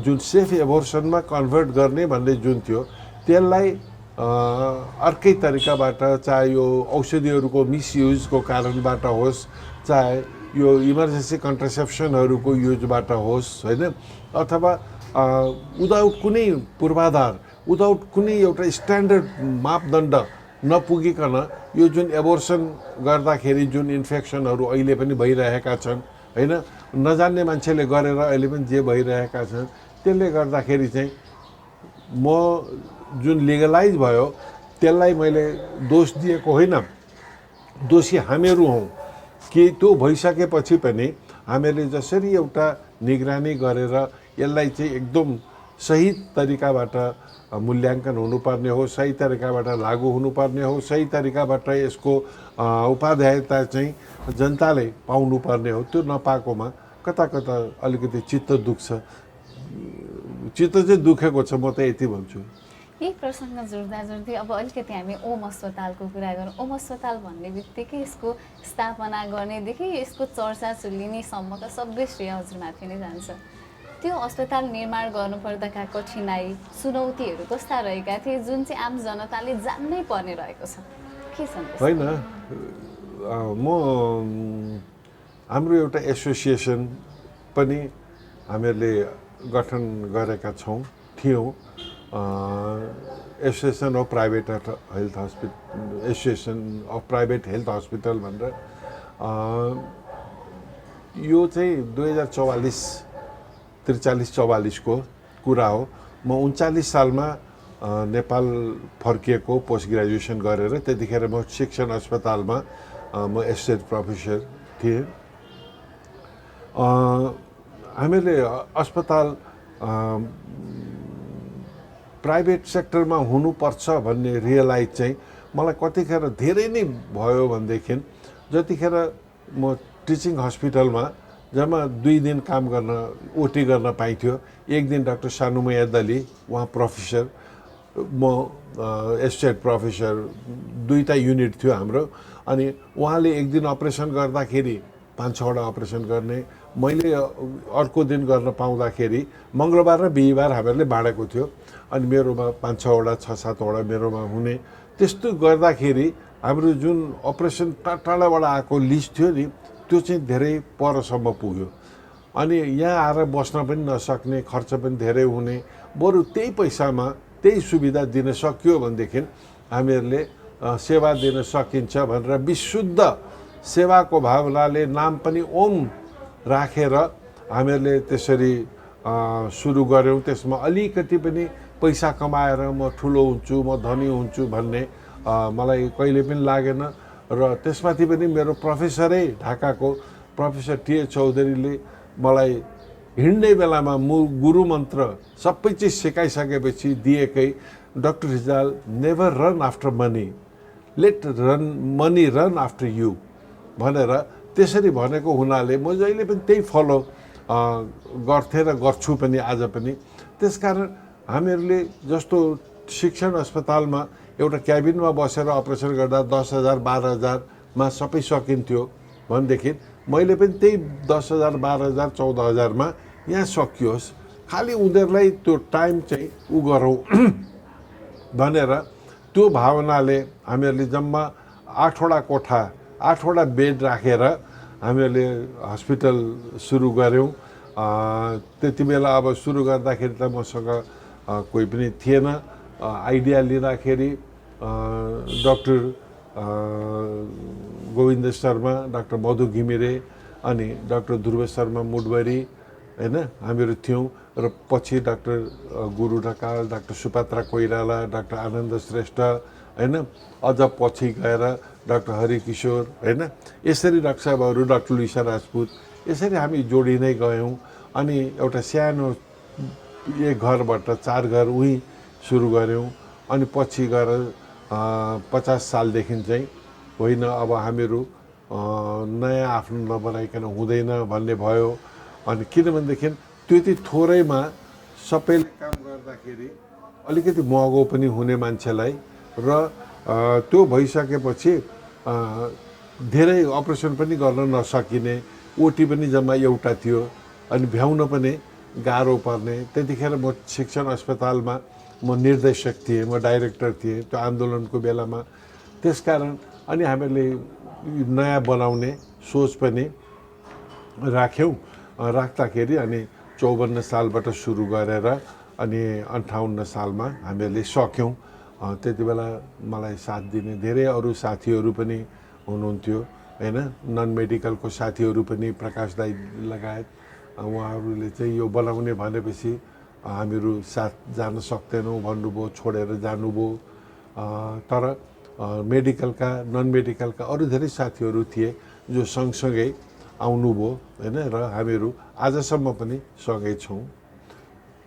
जुन सेफ एबोर्सनमा कन्भर्ट गर्ने भन्ने जुन थियो त्यसलाई अर्कै तरिकाबाट, चाहे यो औषधिहरूको मिसयुजको कारणबाट होस्, चाहे यो इमर्जेन्सी कन्ट्रासेप्सनहरूको युजबाट होस् होइन, अथवा विदाउट कुनै पूर्वाधार, विदाउट कुनै एउटा स्ट्यान्डर्ड मापदण्ड नपुगिकन यो जुन एबोर्सन गर्दाखेरि जुन इन्फेक्सनहरू अहिले पनि भइरहेका छन् होइन, नजान्ने मान्छेले गरेर अहिले पनि जे भइरहेका छन् त्यसले गर्दाखेरि चाहिँ म जुन लिगलाइज भयो त्यसलाई मैले दोष दिएको होइन, दोषी हामीहरू हौँ कि त्यो भइसकेपछि पनि हामीहरूले जसरी एउटा निगरानी गरेर यसलाई चाहिँ एकदम सही तरिकाबाट मूल्याङ्कन हुनुपर्ने हो, सही तरिकाबाट लागू हुनुपर्ने हो, सही तरिकाबाट यसको उपादेयता चाहिँ जनताले पाउनुपर्ने हो, त्यो नपाएकोमा कता कता अलिकति चित्त दुख्छ, चित्त चाहिँ दुखेको छ। म त यति भन्छु। यही प्रसङ्ग जोड्दै अब अलिकति हामी ओम अस्पतालको कुरा गरौँ। ओम अस्पताल भन्ने बित्तिकै यसको स्थापना गर्नेदेखि यसको चर्चा चुलिनेसम्मका सबै श्रेय हजुरमाथि नै जान्छ। त्यो अस्पताल निर्माण गर्नुपर्दाका कठिनाई चुनौतीहरू कस्ता रहेका थिए जुन चाहिँ आम जनताले जान्नै पर्ने रहेको छ, के छन्? होइन, म हाम्रो एउटा एसोसिएसन पनि हामीहरूले गठन गरेका थियौँ, association of private health hospital, association of private health hospital भनेर। यो चाहिँ 2043-44 को कुरा हो। म 39 सालमा नेपाल फर्किएको पोस्ट ग्रेजुएसन गरेर, त्यतिखेर म शिक्षण अस्पतालमा म एसोसिएट प्रोफेसर थिएँ। हामीले अस्पताल प्राइभेट सेक्टरमा हुनुपर्छ भन्ने रियलाइज चाहिँ मलाई कतिखेर धेरै नै भयो भनेदेखि, जतिखेर म टिचिङ हस्पिटलमा जम्मा 2 दिन काम गर्न ओटी गर्न पाइन्थ्यो। एक दिन डाक्टर सानुमैया दली, उहाँ प्रोफेसर, म एसोसिएट प्रोफेसर, 2टा युनिट थियो हाम्रो। अनि उहाँले एक दिन अपरेसन गर्दाखेरि 5-6वटा अपरेसन गर्ने, मैले अर्को दिन गर्न पाउँदाखेरि मङ्गलबार र बिहिबार हामीहरूले बाँडेको थियो। अनि मेरोमा 5-6वटा 6-7वटा मेरोमा हुने। त्यस्तो गर्दाखेरि हाम्रो जुन अपरेसन टाढाबाट आएको लिस्ट थियो नि, त्यो चाहिँ धेरै परसम्म पुग्यो। अनि यहाँ आएर बस्न पनि नसक्ने, खर्च पनि धेरै हुने, बरु त्यही पैसामा त्यही सुविधा दिन सकियो भनेदेखि हामीहरूले सेवा दिन सकिन्छ भनेर विशुद्ध सेवाको भावनाले नाम पनि ओम राखेर हामीहरूले त्यसरी सुरु गऱ्यौँ। त्यसमा अलिकति पनि पैसा कमाएर म ठुलो हुन्छु, म धनी हुन्छु भन्ने मलाई कहिले पनि लागेन। र त्यसमाथि पनि मेरो प्रोफेसरै ढाकाको प्रोफेसर टिए चौधरीले मलाई हिँड्ने बेलामा गुरु मन्त्र सबै चिज सिकाइसकेपछि दिएकै, doctor Rijal never run after money, late money run after you भनेर त्यसरी भनेको हुनाले म जहिले पनि त्यही फलो गर्थेँ र गर्छु पनि आज पनि। त्यसकारण हामीहरूले जस्तो शिक्षण अस्पतालमा एउटा क्याबिनमा बसेर अपरेसन गर्दा 10,000 12,000मा सबै सकिन्थ्यो भनेदेखि मैले पनि त्यही 10,000 12,000 14,000मा यहाँ सकियोस्, खालि उनीहरूलाई त्यो टाइम चाहिँ गरौँ भनेर त्यो भावनाले हामीहरूले जम्मा 8वटा कोठा 8वटा बेड राखेर हामीहरूले हस्पिटल सुरु गऱ्यौँ। त्यति बेला अब सुरु गर्दाखेरि त मसँग कोही पनि थिएन। आइडिया लिँदाखेरि डाक्टर गोविन्द शर्मा, डाक्टर मधु घिमिरे अनि डाक्टर ध्रुव शर्मा मुडबरी होइन हामीहरू थियौँ। र पछि डाक्टर गुरु ढकाल, डाक्टर सुपात्रा कोइराला, डाक्टर आनन्द श्रेष्ठ होइन, अझ पछि गएर डाक्टर हरिकिशोर होइन, यसरी डाक्टर साहबहरू, डाक्टर लुइसा राजपूत, यसरी हामी जोडिँदै गयौँ। अनि एउटा सानो एक घरबाट 4 घर उहीँ सुरु गऱ्यौँ। अनि पछि गएर 50 सालदेखि चाहिँ होइन अब हामीहरू नयाँ आफ्नो नबनाइकन हुँदैन भन्ने भयो। अनि किनभनेदेखि त्यति थोरैमा सबैले काम गर्दाखेरि अलिकति महँगो पनि हुने मान्छेलाई र त्यो भइसकेपछि धेरै अपरेसन पनि गर्न नसकिने, ओटी पनि जम्मा एउटा थियो अनि भ्याउन पनि गाह्रो पर्ने। त्यतिखेर म शिक्षण अस्पतालमा म निर्देशक थिएँ, म डाइरेक्टर थिएँ त्यो आन्दोलनको बेलामा। त्यसकारण अनि हामीले नयाँ बनाउने सोच पनि राख्यौँ। राख्दाखेरि अनि 54 सालबाट सुरु गरेर अनि 58 सालमा हामीले सक्यौँ। त्यति बेला मलाई साथ दिने धेरै अरू साथीहरू पनि हुनुहुन्थ्यो होइन, नन मेडिकलको साथीहरू पनि, प्रकाश दाई लगायत उहाँहरूले चाहिँ यो बनाउने भनेपछि हामीहरू साथ जान सक्दैनौँ भन्नुभयो, छोडेर जानुभयो। तर मेडिकलका, नन मेडिकलका अरू धेरै साथीहरू थिए जो सँगसँगै आउनुभयो होइन, र हामीहरू आजसम्म पनि सँगै छौँ।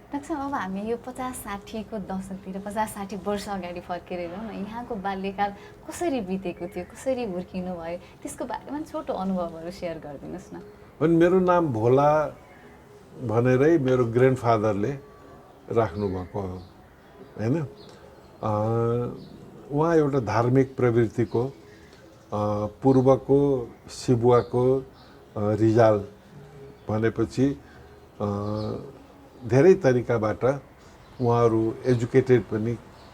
डाक्टर साहब, अब हामी यो 50-60 को दशकतिर 50-60 वर्ष अगाडि फर्केर हेरौँ न, यहाँको बाल्यकाल कसरी बितेको थियो, कसरी हुर्किनु भयो, त्यसको बारेमा छोटो अनुभवहरू सेयर गरिदिनुहोस् न। अनि मेरो नाम भोला भनेरै मेरो ग्रान्डफादरले राख्नुभएको हो होइन। उहाँ एउटा धार्मिक प्रवृत्तिको, पूर्वको सिबुवाको रिजाल भनेपछि धेरै तरिकाबाट उहाँहरू एजुकेटेड पनि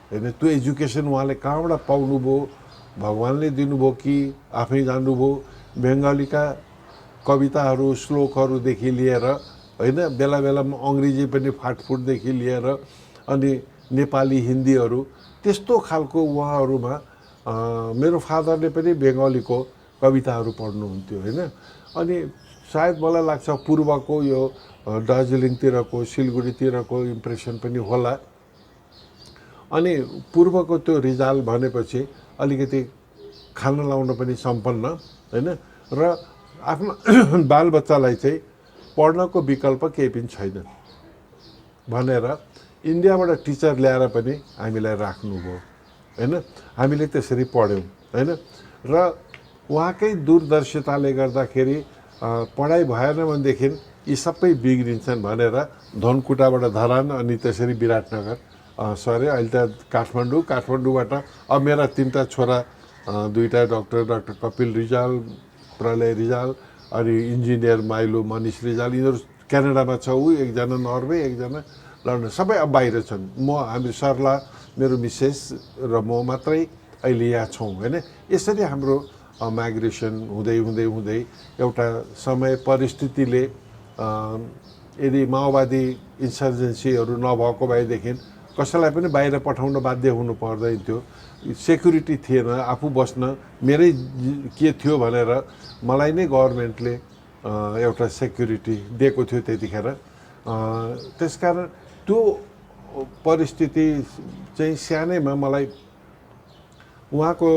होइन। त्यो एजुकेसन उहाँले कहाँबाट पाउनुभयो, भगवान्ले दिनुभयो कि आफै जान्नुभयो। बङ्गालीका कविताहरू, श्लोकहरूदेखि लिएर होइन, बेला बेलामा अङ्ग्रेजी पनि फाटफुटदेखि लिएर अनि नेपाली, हिन्दीहरू, त्यस्तो खालको उहाँहरूमा मेरो फादरले पनि बङ्गालीको कविताहरू पढ्नुहुन्थ्यो होइन। अनि सायद मलाई लाग्छ पूर्वको यो दार्जिलिङतिरको, सिलगढीतिरको इम्प्रेसन पनि होला। अनि पूर्वको त्यो रिजाल भनेपछि अलिकति खान लाउन पनि सम्पन्न होइन, र आफ्नो बालबच्चालाई चाहिँ पढ्नको विकल्प केही पनि छैन भनेर इन्डियाबाट टिचर ल्याएर पनि हामीलाई राख्नुभयो होइन। हामीले त्यसरी पढ्यौँ होइन। र उहाँकै दूरदर्शिताले गर्दाखेरि पढाइ भएन भनेदेखि यी सबै बिग्रिन्छन् भनेर धनकुटाबाट धरान अनि त्यसरी विराटनगर सरे। अहिले त काठमाडौँबाट अब मेरा 3टा छोरा, 2टा डक्टर, डाक्टर कपिल रिजाल, प्रलय रिजाल अनि इन्जिनियर माइलो मनिष रिजाल, यिनीहरू क्यानाडामा छ। ऊ एकजना नर्वे, एकजना लन्डन, सबै अब बाहिर छन्। हामी सरला, मेरो मिसेस र म मात्रै अहिले यहाँ छौँ होइन। यसरी हाम्रो माइग्रेसन हुँदै हुँदै हुँदै एउटा समय परिस्थितिले यदि माओवादी इन्सर्जेन्सीहरू नभएको भएदेखि कसैलाई पनि बाहिर पठाउन बाध्य हुनु पर्दैन थियो। सेक्युरिटी थिएन, आफू बस्न मेरै के थियो भनेर मलाई नै गभर्मेन्टले एउटा सेक्युरिटी दिएको थियो त्यतिखेर। त्यसकारण त्यो परिस्थिति चाहिँ सानैमा मलाई उहाँको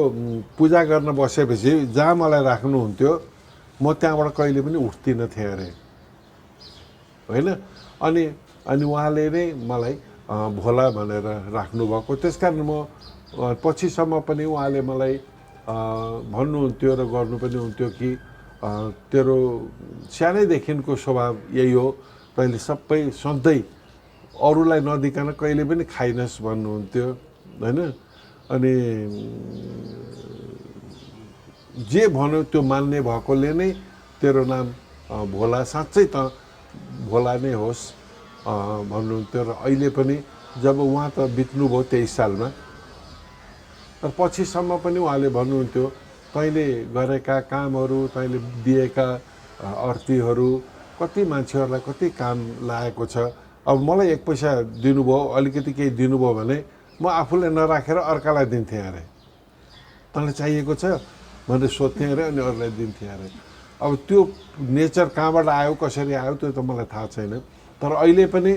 पूजा गर्न बसेपछि जहाँ मलाई राख्नुहुन्थ्यो म त्यहाँबाट कहिले पनि उठ्दिनँ थिएँ अरे होइन। अनि उहाँले नै मलाई भोला भनेर राख्नुभएको। त्यसकारण म पछिसम्म पनि उहाँले मलाई भन्नुहुन्थ्यो र गर्नु पनि हुन्थ्यो कि तेरो सानैदेखिको स्वभाव यही हो, तैँले सबै सधैँ अरूलाई नदिकन कहिले पनि खाइनस् भन्नुहुन्थ्यो होइन। अनि जे भन्यो त्यो मान्ने भएकोले नै तेरो नाम भोला, साँच्चै त भोला नै होस् भन्नुहुन्थ्यो। र अहिले पनि जब उहाँ त बित्नुभयो 23 सालमा, तर पछिसम्म पनि उहाँले भन्नुहुन्थ्यो तैँले गरेका कामहरू, तैँले दिएका अर्थीहरू कति मान्छेहरूलाई कति काम लागेको छ। अब मलाई 1 पैसा दिनुभयो, अलिकति केही दिनुभयो भने म आफूले नराखेर अर्कालाई दिन्थेँ अरे। तँलाई चाहिएको छ भनेर सोध्थेँ अरे अनि अरूलाई दिन्थेँ अरे। अब त्यो नेचर कहाँबाट आयो, कसरी आयो त्यो त मलाई थाहा छैन। तर अहिले पनि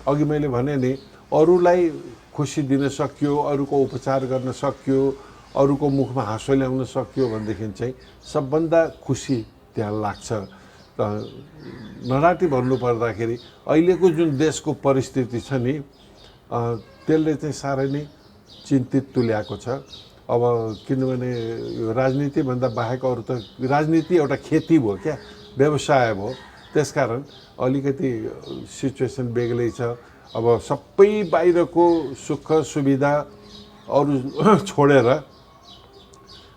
अघि मैले भने नि, अरूलाई खुसी दिन सकियो, अरूको उपचार गर्न सकियो, अरूको मुखमा हाँसो ल्याउन सकियो भनेदेखि चाहिँ सबभन्दा खुसी त्यहाँ लाग्छ। नराटी भन्नुपर्दाखेरि अहिलेको जुन देशको परिस्थिति छ नि, त्यसले चाहिँ साह्रै नै चिन्तित तुल्याएको छ। अब किनभने यो राजनीतिभन्दा बाहेक अरू त, राजनीति एउटा खेती भयो क्या, व्यवसाय भयो। त्यसकारण अलिकति सिचुएसन बेग्लै छ। अब सबै बाहिरको सुख सुविधा अरू छोडेर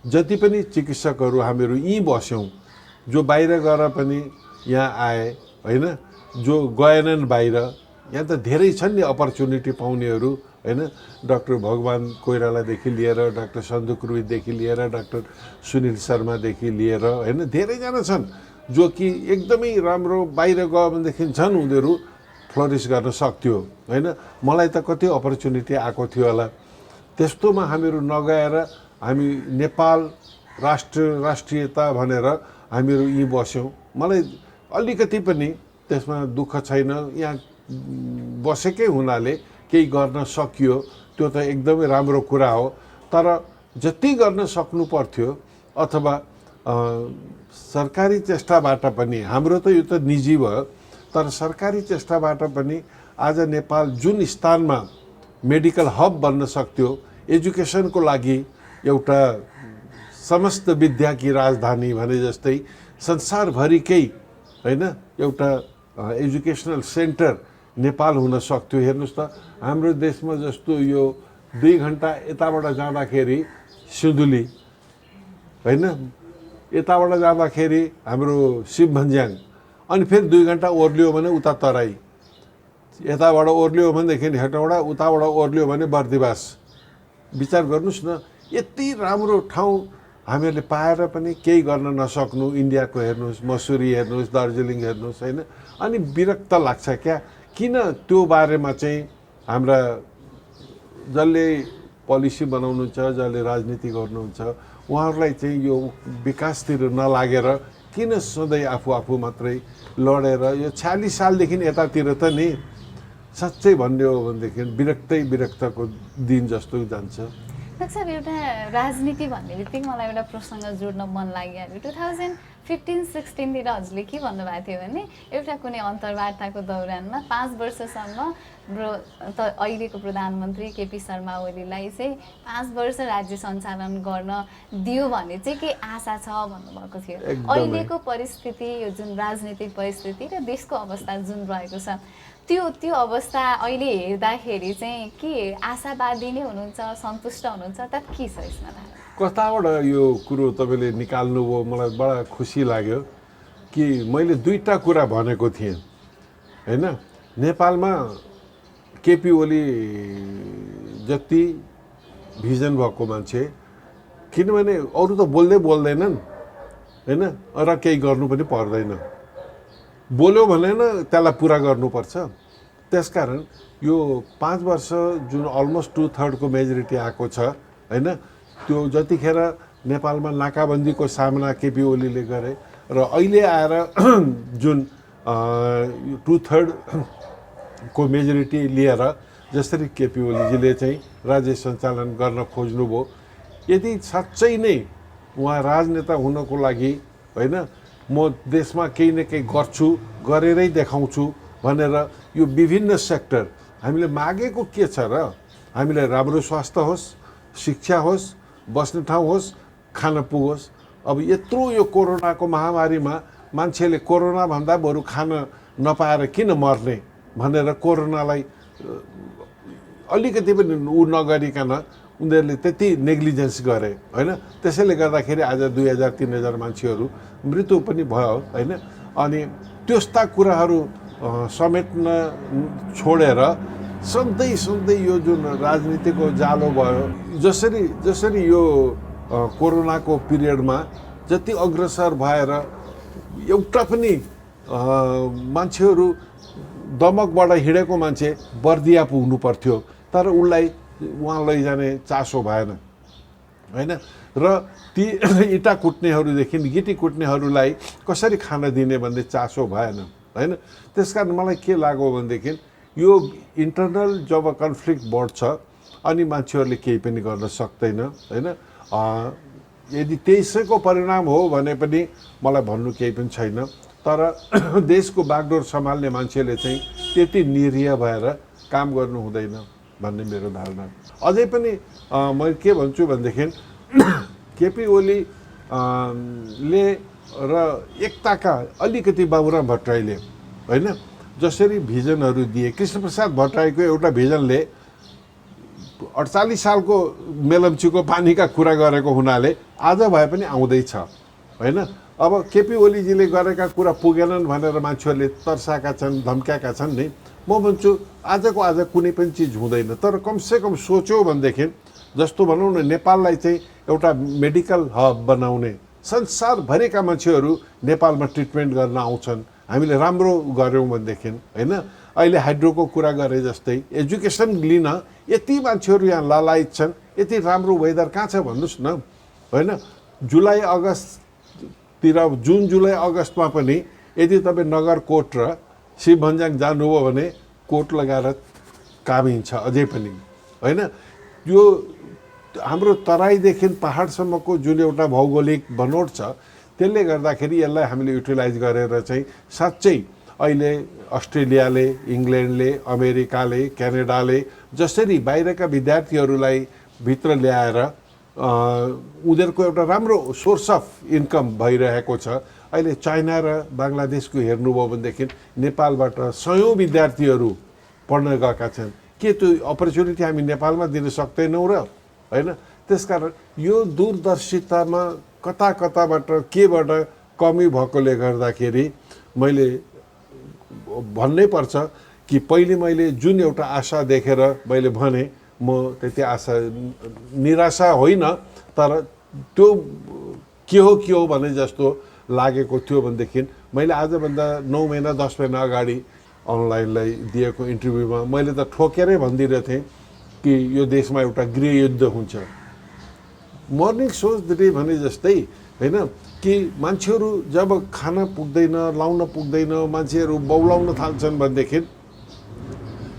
जति पनि चिकित्सकहरू हामीहरू यहीँ बस्यौँ, जो बाहिर गएर पनि यहाँ आए होइन, जो गएनन् बाहिर, यहाँ त धेरै छन् नि अपर्च्युनिटी पाउनेहरू होइन। डाक्टर भगवान कोइरालादेखि लिएर, डाक्टर सन्दुक रुईदेखि लिएर, डाक्टर सुनिल शर्मादेखि लिएर होइन, धेरैजना छन् जो कि एकदमै राम्रो बाहिर गयो भनेदेखि झन् उनीहरू फ्लरिस गर्न सक्थ्यो होइन। मलाई त कति अपर्च्युनिटी आएको थियो होला। त्यस्तोमा हामीहरू नगएर हामी नेपाल राष्ट्रियता भनेर हामीहरू यहीँ बस्यौँ। मलाई अलिकति पनि त्यसमा दुःख छैन। यहाँ बसेकै हुनाले केही गर्न सकियो, त्यो त एकदमै राम्रो कुरा हो। तर जति गर्न सक्नु पर्थ्यो अथवा सरकारी चेष्टाबाट पनि, हाम्रो त यो त निजी भयो, तर सरकारी चेष्टाबाट पनि आज नेपाल जुन स्थानमा मेडिकल हब बन्न सक्थ्यो, एजुकेसनको लागि एउटा समस्त विद्याकी राजधानी भने जस्तै संसारभरिकै होइन एउटा एजुकेसनल सेन्टर नेपाल हुन सक्थ्यो। हेर्नुहोस् त, हाम्रो देशमा जस्तो यो 2 घन्टा यताबाट जाँदाखेरि सिन्धुली होइन, यताबाट जाँदाखेरि हाम्रो शिवभन्ज्याङ, अनि फेरि 2 घन्टा ओर्लियो भने उता तराई, यताबाट ओर्लियो भनेदेखि हेटौँडा, उताबाट ओर्लियो भने बर्दिवास। विचार गर्नुहोस् न, यति राम्रो ठाउँ हामीहरूले पाएर पनि केही गर्न नसक्नु। इन्डियाको हेर्नुहोस्, मसुरी हेर्नुहोस्, दार्जिलिङ हेर्नुहोस् होइन। अनि विरक्त लाग्छ क्या, किन त्यो बारेमा चाहिँ हाम्रा जसले पोलिसी बनाउनुहुन्छ, जसले राजनीति गर्नुहुन्छ, उहाँहरूलाई चाहिँ यो विकासतिर नलागेर किन सधैँ आफू मात्रै लडेर, यो 46 सालदेखि यतातिर त नि साँच्चै भन्ने हो भनेदेखि विरक्तको दिन जस्तो जान्छ। डाक्टर, एउटा राजनीति भन्ने बित्तिकै मलाई एउटा प्रसङ्ग जोड्न मन लागिहाल्यो। 2015-16तिर हजुरले के भन्नुभएको थियो भने, एउटा कुनै अन्तर्वार्ताको दौरानमा 5 वर्षसम्म अहिलेको प्रधानमन्त्री केपी शर्मा ओलीलाई चाहिँ 5 वर्ष राज्य सञ्चालन गर्न दियो भने चाहिँ के आशा छ भन्नुभएको थियो। अहिलेको परिस्थिति, यो जुन राजनीतिक परिस्थिति र देशको अवस्था जुन रहेको छ, त्यो अवस्था अहिले हेर्दाखेरि चाहिँ के आशावादी नै हुनुहुन्छ, सन्तुष्ट हुनुहुन्छ, अर्थात् के छ यसमा? कताबाट यो कुरो तपाईँले निकाल्नुभयो, मलाई बडा खुसी लाग्यो कि मैले 2टा कुरा भनेको थिएँ होइन। नेपालमा केपी ओली जति भिजन भएको मान्छे, किनभने अरू त बोल्दैनन् होइन, र केही गर्नु पनि पर्दैन। बोल्यो भने न त्यसलाई पुरा गर्नुपर्छ। त्यसकारण यो 5 वर्ष जुन अलमोस्ट 2/3 मेजोरिटी आएको छ होइन, त्यो जतिखेर नेपालमा नाकाबन्दीको सामना केपी ओलीले गरे र अहिले आएर जुन 2/3 को मेजोरिटी लिएर जसरी केपी ओलीजीले चाहिँ राज्य सञ्चालन गर्न खोज्नुभयो, यदि साँच्चै नै उहाँ राजनेता हुनको लागि होइन, म देशमा केही न केही गर्छु, गरेरै देखाउँछु भनेर यो विभिन्न सेक्टर हामीले मागेको के छ र? हामीलाई राम्रो स्वास्थ्य होस्, शिक्षा होस्, बस्ने ठाउँ होस्, खान पुगोस्। अब यत्रो यो कोरोनाको महामारीमा मान्छेले कोरोना भन्दा बरु खान नपाएर किन मर्ने भनेर कोरोनालाई अलिकति पनि नगरिकन उनीहरूले त्यति नेग्लिजेन्स गरे होइन। त्यसैले गर्दाखेरि आज 2000-3000 मान्छेहरू मृत्यु पनि भयो होइन। अनि त्यस्ता कुराहरू समेट्न छोडेर सधैँ यो जुन राजनीतिको जालो भयो, जसरी यो कोरोनाको पिरियडमा जति अग्रसर भएर एउटा पनि मान्छेहरू दमकबाट हिँडेको मान्छे बर्दिया पुग्नु पर्थ्यो, तर उसलाई वहाँ लैजाने चासो भएन होइन। र ती इँटा कुट्नेहरूदेखि गिटी कुट्नेहरूलाई कसरी खान दिने भन्ने चासो भएन होइन। त्यस कारण मलाई के लाग्यो भनेदेखि यो इन्टरनल जब कन्फ्लिक्ट बढ्छ अनि मान्छेहरूले केही पनि गर्न सक्दैन होइन। यदि त्यसैको परिणाम हो भने पनि मलाई भन्नु केही पनि छैन, तर देशको बागडोर सम्हाल्ने मान्छेले चाहिँ त्यति निरीह भएर काम गर्नु हुँदैन भन्ने मेरो धारणा। अझै पनि मैले के भन्छु भनेदेखि केपी ओली ले र एकताका अलिकति बाबुराम भट्टराईले होइन जसरी भिजनहरू दिए, कृष्णप्रसाद भट्टराईको एउटा भिजनले 48 सालको मेलम्चीको पानीका कुरा गरेको हुनाले आज भए पनि आउँदैछ होइन। अब केपी ओलीजीले गरेका कुरा पुगेनन् भनेर मान्छेहरूले तर्साएका छन्, धम्क्याएका छन् नि। म भन्छु आजको आज कुनै पनि चिज हुँदैन, तर कमसेकम सोच्यो भनेदेखि जस्तो भनौँ न नेपाललाई चाहिँ एउटा मेडिकल हब बनाउने, संसारभरिका मान्छेहरू नेपालमा ट्रिटमेन्ट गर्न आउँछन्, हामीले राम्रो गऱ्यौँ भनेदेखि होइन। अहिले हाइड्रोको कुरा गरे जस्तै एजुकेसन लिन यति मान्छेहरू यहाँ लालायत छन्, यति राम्रो वेदर कहाँ छ भन्नुहोस् न होइन। जुलाई अगस्ततिर जुन जुलाई अगस्तमा पनि यदि तपाईँ नगरकोट र शिवभन्ज्याङ जानुभयो भने कोट लगाएर कामिन्छ अझै पनि होइन। यो हाम्रो तराईदेखि पहाडसम्मको जुन एउटा भौगोलिक बनोट छ त्यसले गर्दाखेरि यसलाई हामीले युटिलाइज गरेर चाहिँ साँच्चै अहिले अस्ट्रेलियाले, इङ्ल्यान्डले, अमेरिकाले, क्यानाडाले जसरी बाहिरका विद्यार्थीहरूलाई भित्र ल्याएर उनीहरूको एउटा राम्रो सोर्स अफ इन्कम भइरहेको छ। अहिले चाइना र बङ्गलादेशको हेर्नुभयो भनेदेखि नेपालबाट सयौँ विद्यार्थीहरू पढ्न गएका छन्। के त्यो अपर्च्युनिटी हामी नेपालमा दिन सक्दैनौँ र होइन। त्यसकारण यो दूरदर्शितामा कता कताबाट केबाट कमी भएकोले गर्दाखेरि मैले भन्नै पर्छ कि पहिले मैले जुन एउटा आशा देखेर मैले भने म त्यति आशा निराशा होइन, तर त्यो के हो भने जस्तो लागेको थियो भनेदेखि मैले आजभन्दा 9 महिना 10 महिना अगाडि अनलाइनलाई दिएको इन्टरभ्यूमा मैले त ठोकेरै भनिदिएको थिएँ कि यो देशमा एउटा गृहयुद्ध हुन्छ। मर्निङ सोच डे भने जस्तै होइन कि मान्छेहरू जब खान पुग्दैन, लाउन पुग्दैन, मान्छेहरू बौलाउन थाल्छन् भनेदेखि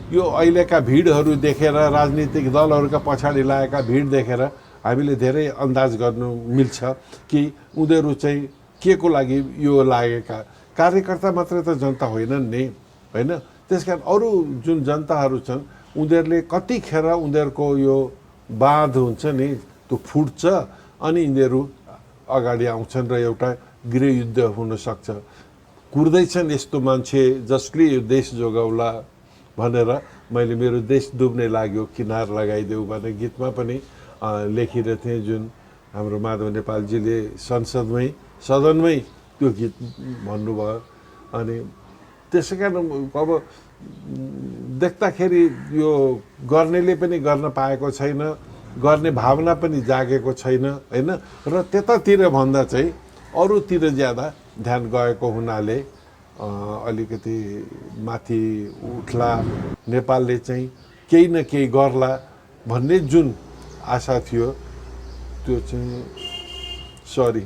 यो अहिलेका भिडहरू देखेर, राजनीतिक दलहरूका पछाडि लागेका भिड देखेर हामीले धेरै अन्दाज गर्नु मिल्छ कि उनीहरू चाहिँ के को लागि यो लागेका। कार्यकर्ता मात्रै त जनता होइनन् नि होइन। त्यसकारण अरू जुन जनताहरू छन् उनीहरूले कतिखेर उनीहरूको यो बाँध हुन्छ नि त्यो फुट्छ अनि यिनीहरू अगाडि आउँछन् र एउटा गृहयुद्ध हुनसक्छ। कुर्दैछन् यस्तो मान्छे जसले यो देश जोगाउला भनेर मैले मेरो देश डुब्ने लाग्यो किनार लगाइदेऊ भन्ने गीतमा पनि लेखिरहेको थिएँ, जुन हाम्रो माधव नेपालजीले सदनमै त्यो गीत भन्नुभयो। अनि त्यसै कारण अब देख्दाखेरि यो गर्नेले पनि गर्न पाएको छैन, गर्ने भावना पनि जागेको छैन होइन। र त्यतातिर भन्दा चाहिँ अरूतिर ज्यादा ध्यान गएको हुनाले अलिकति माथि उठ्ला, नेपालले चाहिँ केही न केही गर्ला भन्ने जुन आशा थियो त्यो चाहिँ सरी।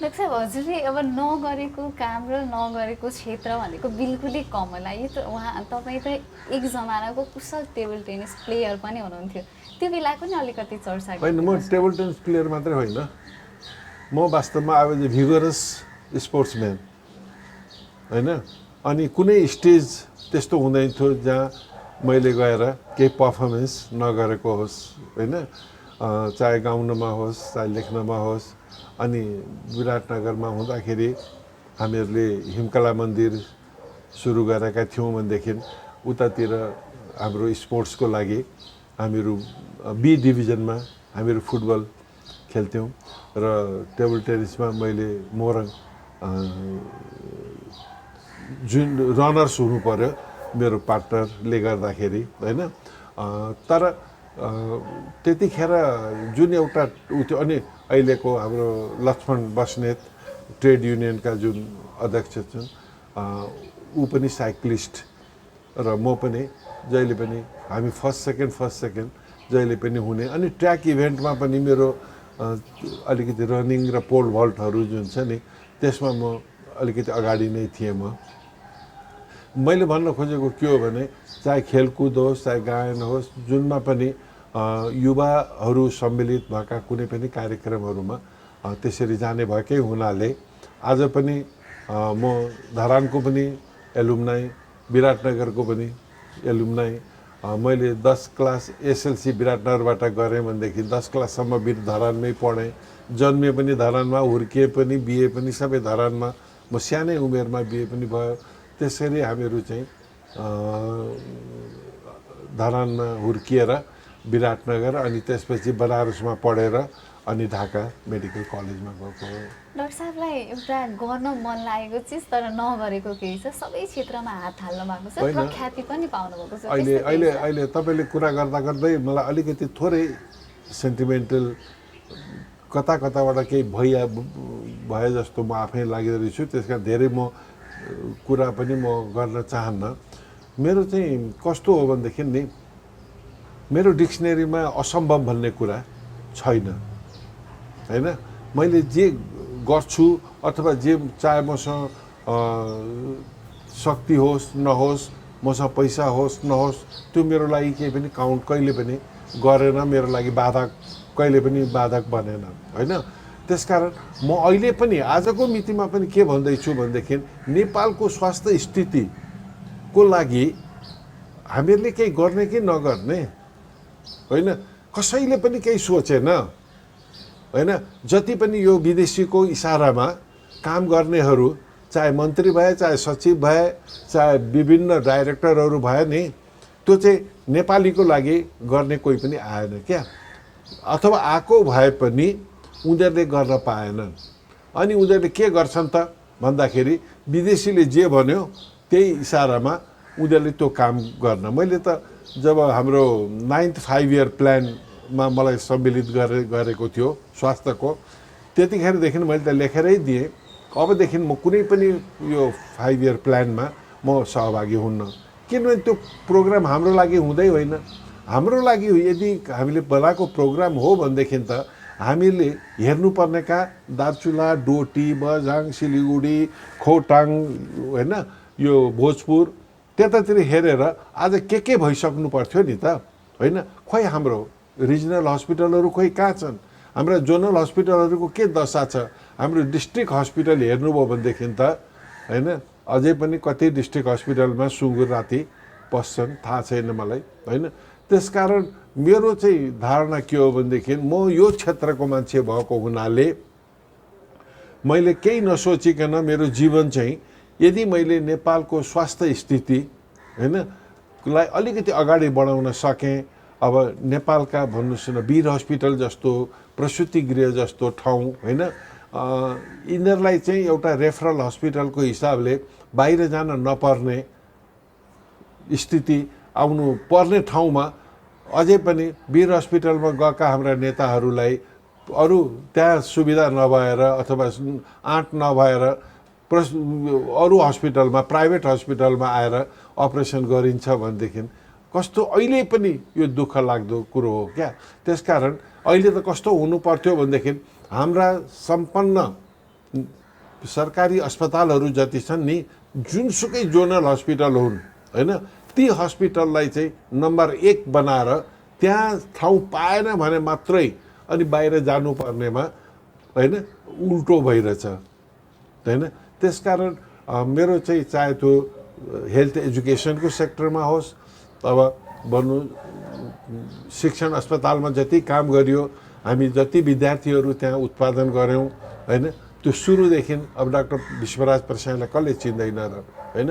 डाक्टर साहब हजुरले अब नगरेको काम र नगरेको क्षेत्र भनेको बिल्कुलै कम होला। यो त तपाईँ त एक जमानाको कुशल टेबल टेनिस प्लेयर पनि हुनुहुन्थ्यो, त्यो बेलाको नि अलिकति चर्चा होइन। म टेबल टेनिस प्लेयर मात्रै होइन, म वास्तवमा अब भिगरस स्पोर्ट्सम्यान होइन। अनि कुनै स्टेज त्यस्तो हुँदैन थियो जहाँ मैले गएर केही पर्फर्मेन्स नगरेको होस् होइन। चाहे गाउनमा होस्, चाहे लेख्नमा होस्। अनि विराटनगरमा हुँदाखेरि हामीहरूले हिमकला मन्दिर सुरु गरेका थियौँ भनेदेखि उतातिर हाम्रो स्पोर्ट्सको लागि हामीहरू बी डिभिजनमा हामीहरू फुटबल खेल्थ्यौँ र टेबल टेनिसमा मैले मोरङ जुन रनर्स हुनु पर्यो मेरो पार्टनरले गर्दाखेरि होइन। तर त्यतिखेर जुन एउटा उ थियो। अनि अहिलेको हाम्रो लक्ष्मण बस्नेत ट्रेड युनियनका जुन अध्यक्ष छन् ऊ पनि साइक्लिस्ट र म पनि जहिले पनि हामी फर्स्ट सेकेन्ड जहिले पनि हुने। अनि ट्र्याक इभेन्टमा पनि मेरो अलिकति रनिङ र पोल भल्टहरू जुन छ नि त्यसमा म अलिकति अगाडि नै थिएँ। मैले भन्न खोजेको के हो भने चाहे खेलकुद होस् चाहे गायन होस् जुनमा पनि युवाहरू सम्मिलित भएका कुनै पनि कार्यक्रमहरूमा त्यसरी जाने भएकै हुनाले आज पनि म धरानको पनि एलुमनाई, विराटनगरको पनि एलुमनाई। मैले 10 क्लास एसएलसी विराटनगरबाट गरेँ भनेदेखि 10 क्लाससम्म धरानमै पढेँ। जन्मे पनि धरानमा, हुर्किए पनि, बिए पनि सबै धरानमा। म सानै उमेरमा बिए पनि भयो। त्यसरी हामीहरू चाहिँ धरानमा हुर्किएर विराटनगर अनि त्यसपछि बनारसमा पढेर अनि ढाका मेडिकल कलेजमा गएको हो। डाक्टर साहबलाई एउटा गर्न मन लागेको चिज तर नगरेको केही छ, सबै क्षेत्रमा हात हाल्नु भएको छ, प्रख्याति पनि पाउनु भएको छ। अहिले तपाईँले कुरा गर्दा गर्दै मलाई अलिकति थोरै सेन्टिमेन्टल कताबाट केही भए जस्तो म आफै लागिरहेको छु। त्यस कारण धेरै म कुरा पनि म गर्न चाहन्न। मेरो चाहिँ कस्तो हो भनेदेखि नि मेरो डिक्सनेरीमा असम्भव भन्ने कुरा छैन हैन। मैले जे गर्छु अथवा जे चाहे मसँग शक्ति होस् नहोस्, मसँग पैसा होस् नहोस्, त्यो मेरो लागि केही पनि काउन्ट कहिले पनि गरेन, मेरो लागि कहिले पनि बाधक बनेन हैन। त्यसकारण म अहिले पनि आजको मितिमा पनि के भन्दैछु भनेदेखि नेपालको स्वास्थ्य स्थितिको लागि हामीहरूले केही गर्ने कि नगर्ने होइन, कसैले पनि केही सोचेन होइन। जति पनि यो विदेशीको इसारामा काम गर्नेहरू चाहे मन्त्री भए, चाहे सचिव भए, चाहे विभिन्न डाइरेक्टरहरू भए नि, त्यो चाहिँ नेपालीको लागि गर्ने कोही पनि आएन क्या। अथवा आएको भए पनि उनीहरूले गर्न पाएनन्। अनि उनीहरूले के गर्छन् त भन्दाखेरि विदेशीले जे भन्यो त्यही इसारामा उनीहरूले त्यो काम गर्न। मैले त जब हाम्रो 9th 5-year प्लानमा मलाई सम्मिलित गरेको थियो स्वास्थ्यको, त्यतिखेरदेखि मैले त लेखेरै दिएँ अबदेखि म कुनै पनि यो 5-year प्लानमा म सहभागी हुन्न। किनभने त्यो प्रोग्राम हाम्रो लागि हुँदै होइन। हाम्रो लागि यदि हामीले बनाएको प्रोग्राम हो भनेदेखि त हामीले हेर्नुपर्ने कहाँ दार्चुला, डोटी, बझाङ, सिलिगुडी, खोटाङ होइन, यो भोजपुर त्यतातिर हेरेर आज के भइसक्नु पर्थ्यो नि त होइन। खोइ हाम्रो रिजनल हस्पिटलहरू खोइ कहाँ छन्, हाम्रा जोनल हस्पिटलहरूको के दशा छ। हाम्रो डिस्ट्रिक्ट हस्पिटल हेर्नुभयो भनेदेखि त होइन अझै पनि कति डिस्ट्रिक्ट हस्पिटलमा सुँगुर राति पस्छन् थाहा छैन मलाई होइन। त्यसकारण मेरो चाहिँ धारणा के हो भनेदेखि म यो क्षेत्रको मान्छे भएको हुनाले मैले केही नसोचिकन मेरो जीवन चाहिँ यदि मैले नेपालको स्वास्थ्य स्थिति होइन लाई अलिकति अगाडि बढाउन सकेँ। अब नेपालका भन्नुहोस् न वीर हस्पिटल जस्तो, प्रसुति गृह जस्तो ठाउँ होइन, यिनीहरूलाई चाहिँ एउटा रेफरल हस्पिटलको हिसाबले बाहिर जान नपर्ने स्थिति आउनु पर्ने ठाउँमा अझै पनि वीर हस्पिटलमा गएका हाम्रा नेताहरूलाई अरू त्यहाँ सुविधा नभएर अथवा आँट नभएर अरू हस्पिटलमा, प्राइभेट हस्पिटलमा आएर अपरेसन गरिन्छ भनेदेखि कस्तो अहिले पनि यो दुःख लाग्दो कुरो हो क्या। त्यसकारण अहिले त कस्तो हुनु पर्थ्यो भनेदेखि हाम्रा सम्पन्न सरकारी अस्पतालहरू जति छन् नि, जुनसुकै जोनल हस्पिटल हुन् होइन, ती हस्पिटललाई चाहिँ नम्बर 1 बनाएर त्यहाँ ठाउँ पाएन भने मात्रै अनि बाहिर जानुपर्नेमा होइन उल्टो भइरहेछ होइन। त्यसकारण मेरो चाहिँ चाहे त्यो हेल्थ एजुकेसनको सेक्टरमा होस्, अब भन्नु शिक्षण अस्पतालमा जति काम गरियो, हामी जति विद्यार्थीहरू त्यहाँ उत्पादन गऱ्यौँ होइन, त्यो सुरुदेखि अब डाक्टर विश्वराज प्रसाईलाई कसले चिन्दैन र होइन,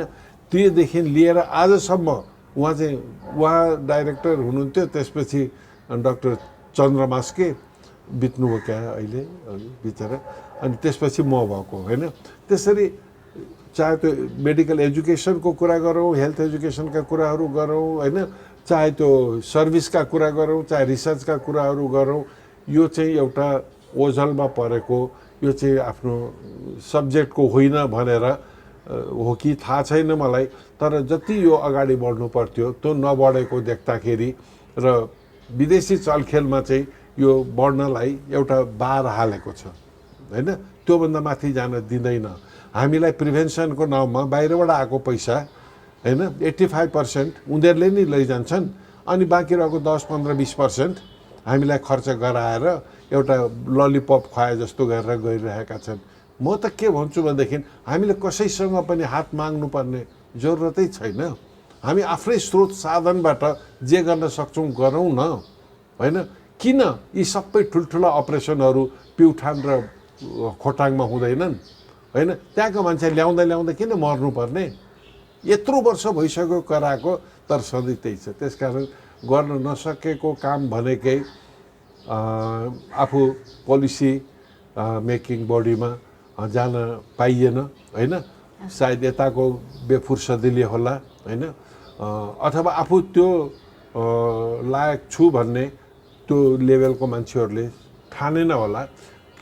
त्योदेखि लिएर आजसम्म उहाँ डाइरेक्टर हुनुहुन्थ्यो। त्यसपछि डाक्टर चन्द्रमास्के बित्नुभयो क्या अहिले बिचरा, अनि त्यसपछि म भएको होइन। त्यसरी चाहे त्यो मेडिकल एजुकेसनको कुरा गरौँ, हेल्थ एजुकेसनका कुराहरू गरौँ होइन, चाहे त्यो सर्भिसका कुरा गरौँ, चाहे रिसर्चका कुराहरू गरौँ, यो चाहिँ एउटा ओझलमा परेको, यो चाहिँ आफ्नो सब्जेक्टको होइन भनेर हो कि थाहा छैन मलाई, तर जति यो अगाडि बढ्नु पर्थ्यो त्यो नबढेको देख्दाखेरि र विदेशी चलखेलमा चाहिँ यो बढ्नलाई एउटा बार हालेको छ होइन। त्योभन्दा माथि जान दिँदैन। हामीलाई प्रिभेन्सनको नाउँमा बाहिरबाट आएको पैसा होइन 85% उनीहरूले नै लैजान्छन्, अनि बाँकी रहेको 10-15-20% हामीलाई खर्च गराएर एउटा ललिपप खुवाए जस्तो गरेर गइरहेका छन्। म त के भन्छु भनेदेखि हामीले कसैसँग पनि हात माग्नुपर्ने जरुरतै छैन। हामी आफ्नै स्रोत साधनबाट जे गर्न सक्छौँ गरौँ न होइन। किन यी सबै ठुल्ठुला अपरेसनहरू प्युठान र खोटाङमा हुँदैनन् होइन? त्यहाँको मान्छे ल्याउँदा ल्याउँदा किन मर्नुपर्ने? यत्रो वर्ष भइसक्यो कराएको, तर सधैँ त्यही छ। त्यसकारण गर्न नसकेको काम भनेकै आफू पोलिसी मेकिङ बडीमा जान पाइएन होइन। सायद यताको बेफुर्सदीले होला होइन, अथवा आफू त्यो लायक छु भन्ने त्यो लेभलको मान्छेहरूले ठानेन होला।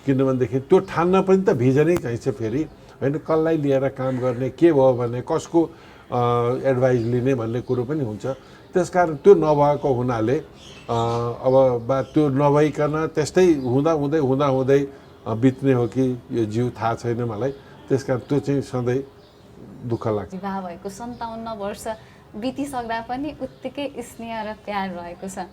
किनभनेदेखि त्यो ठान्न पनि त भिजनै चाहिन्छ फेरि होइन। कसलाई लिएर काम गर्ने, के भयो भने कसको एडभाइस लिने भन्ने कुरो पनि हुन्छ। त्यसकारण त्यो नभएको हुनाले अब त्यो नभइकन त्यस्तै हुँदै बित्ने हो कि यो जीव थाहा छैन मलाई। त्यसकारण त्यो चाहिँ सधैँ दुःख लाग्छ। विवाह भएको 57 वर्ष बितिसक्दा पनि उत्तिकै स्नेह र प्यार रहेको छ।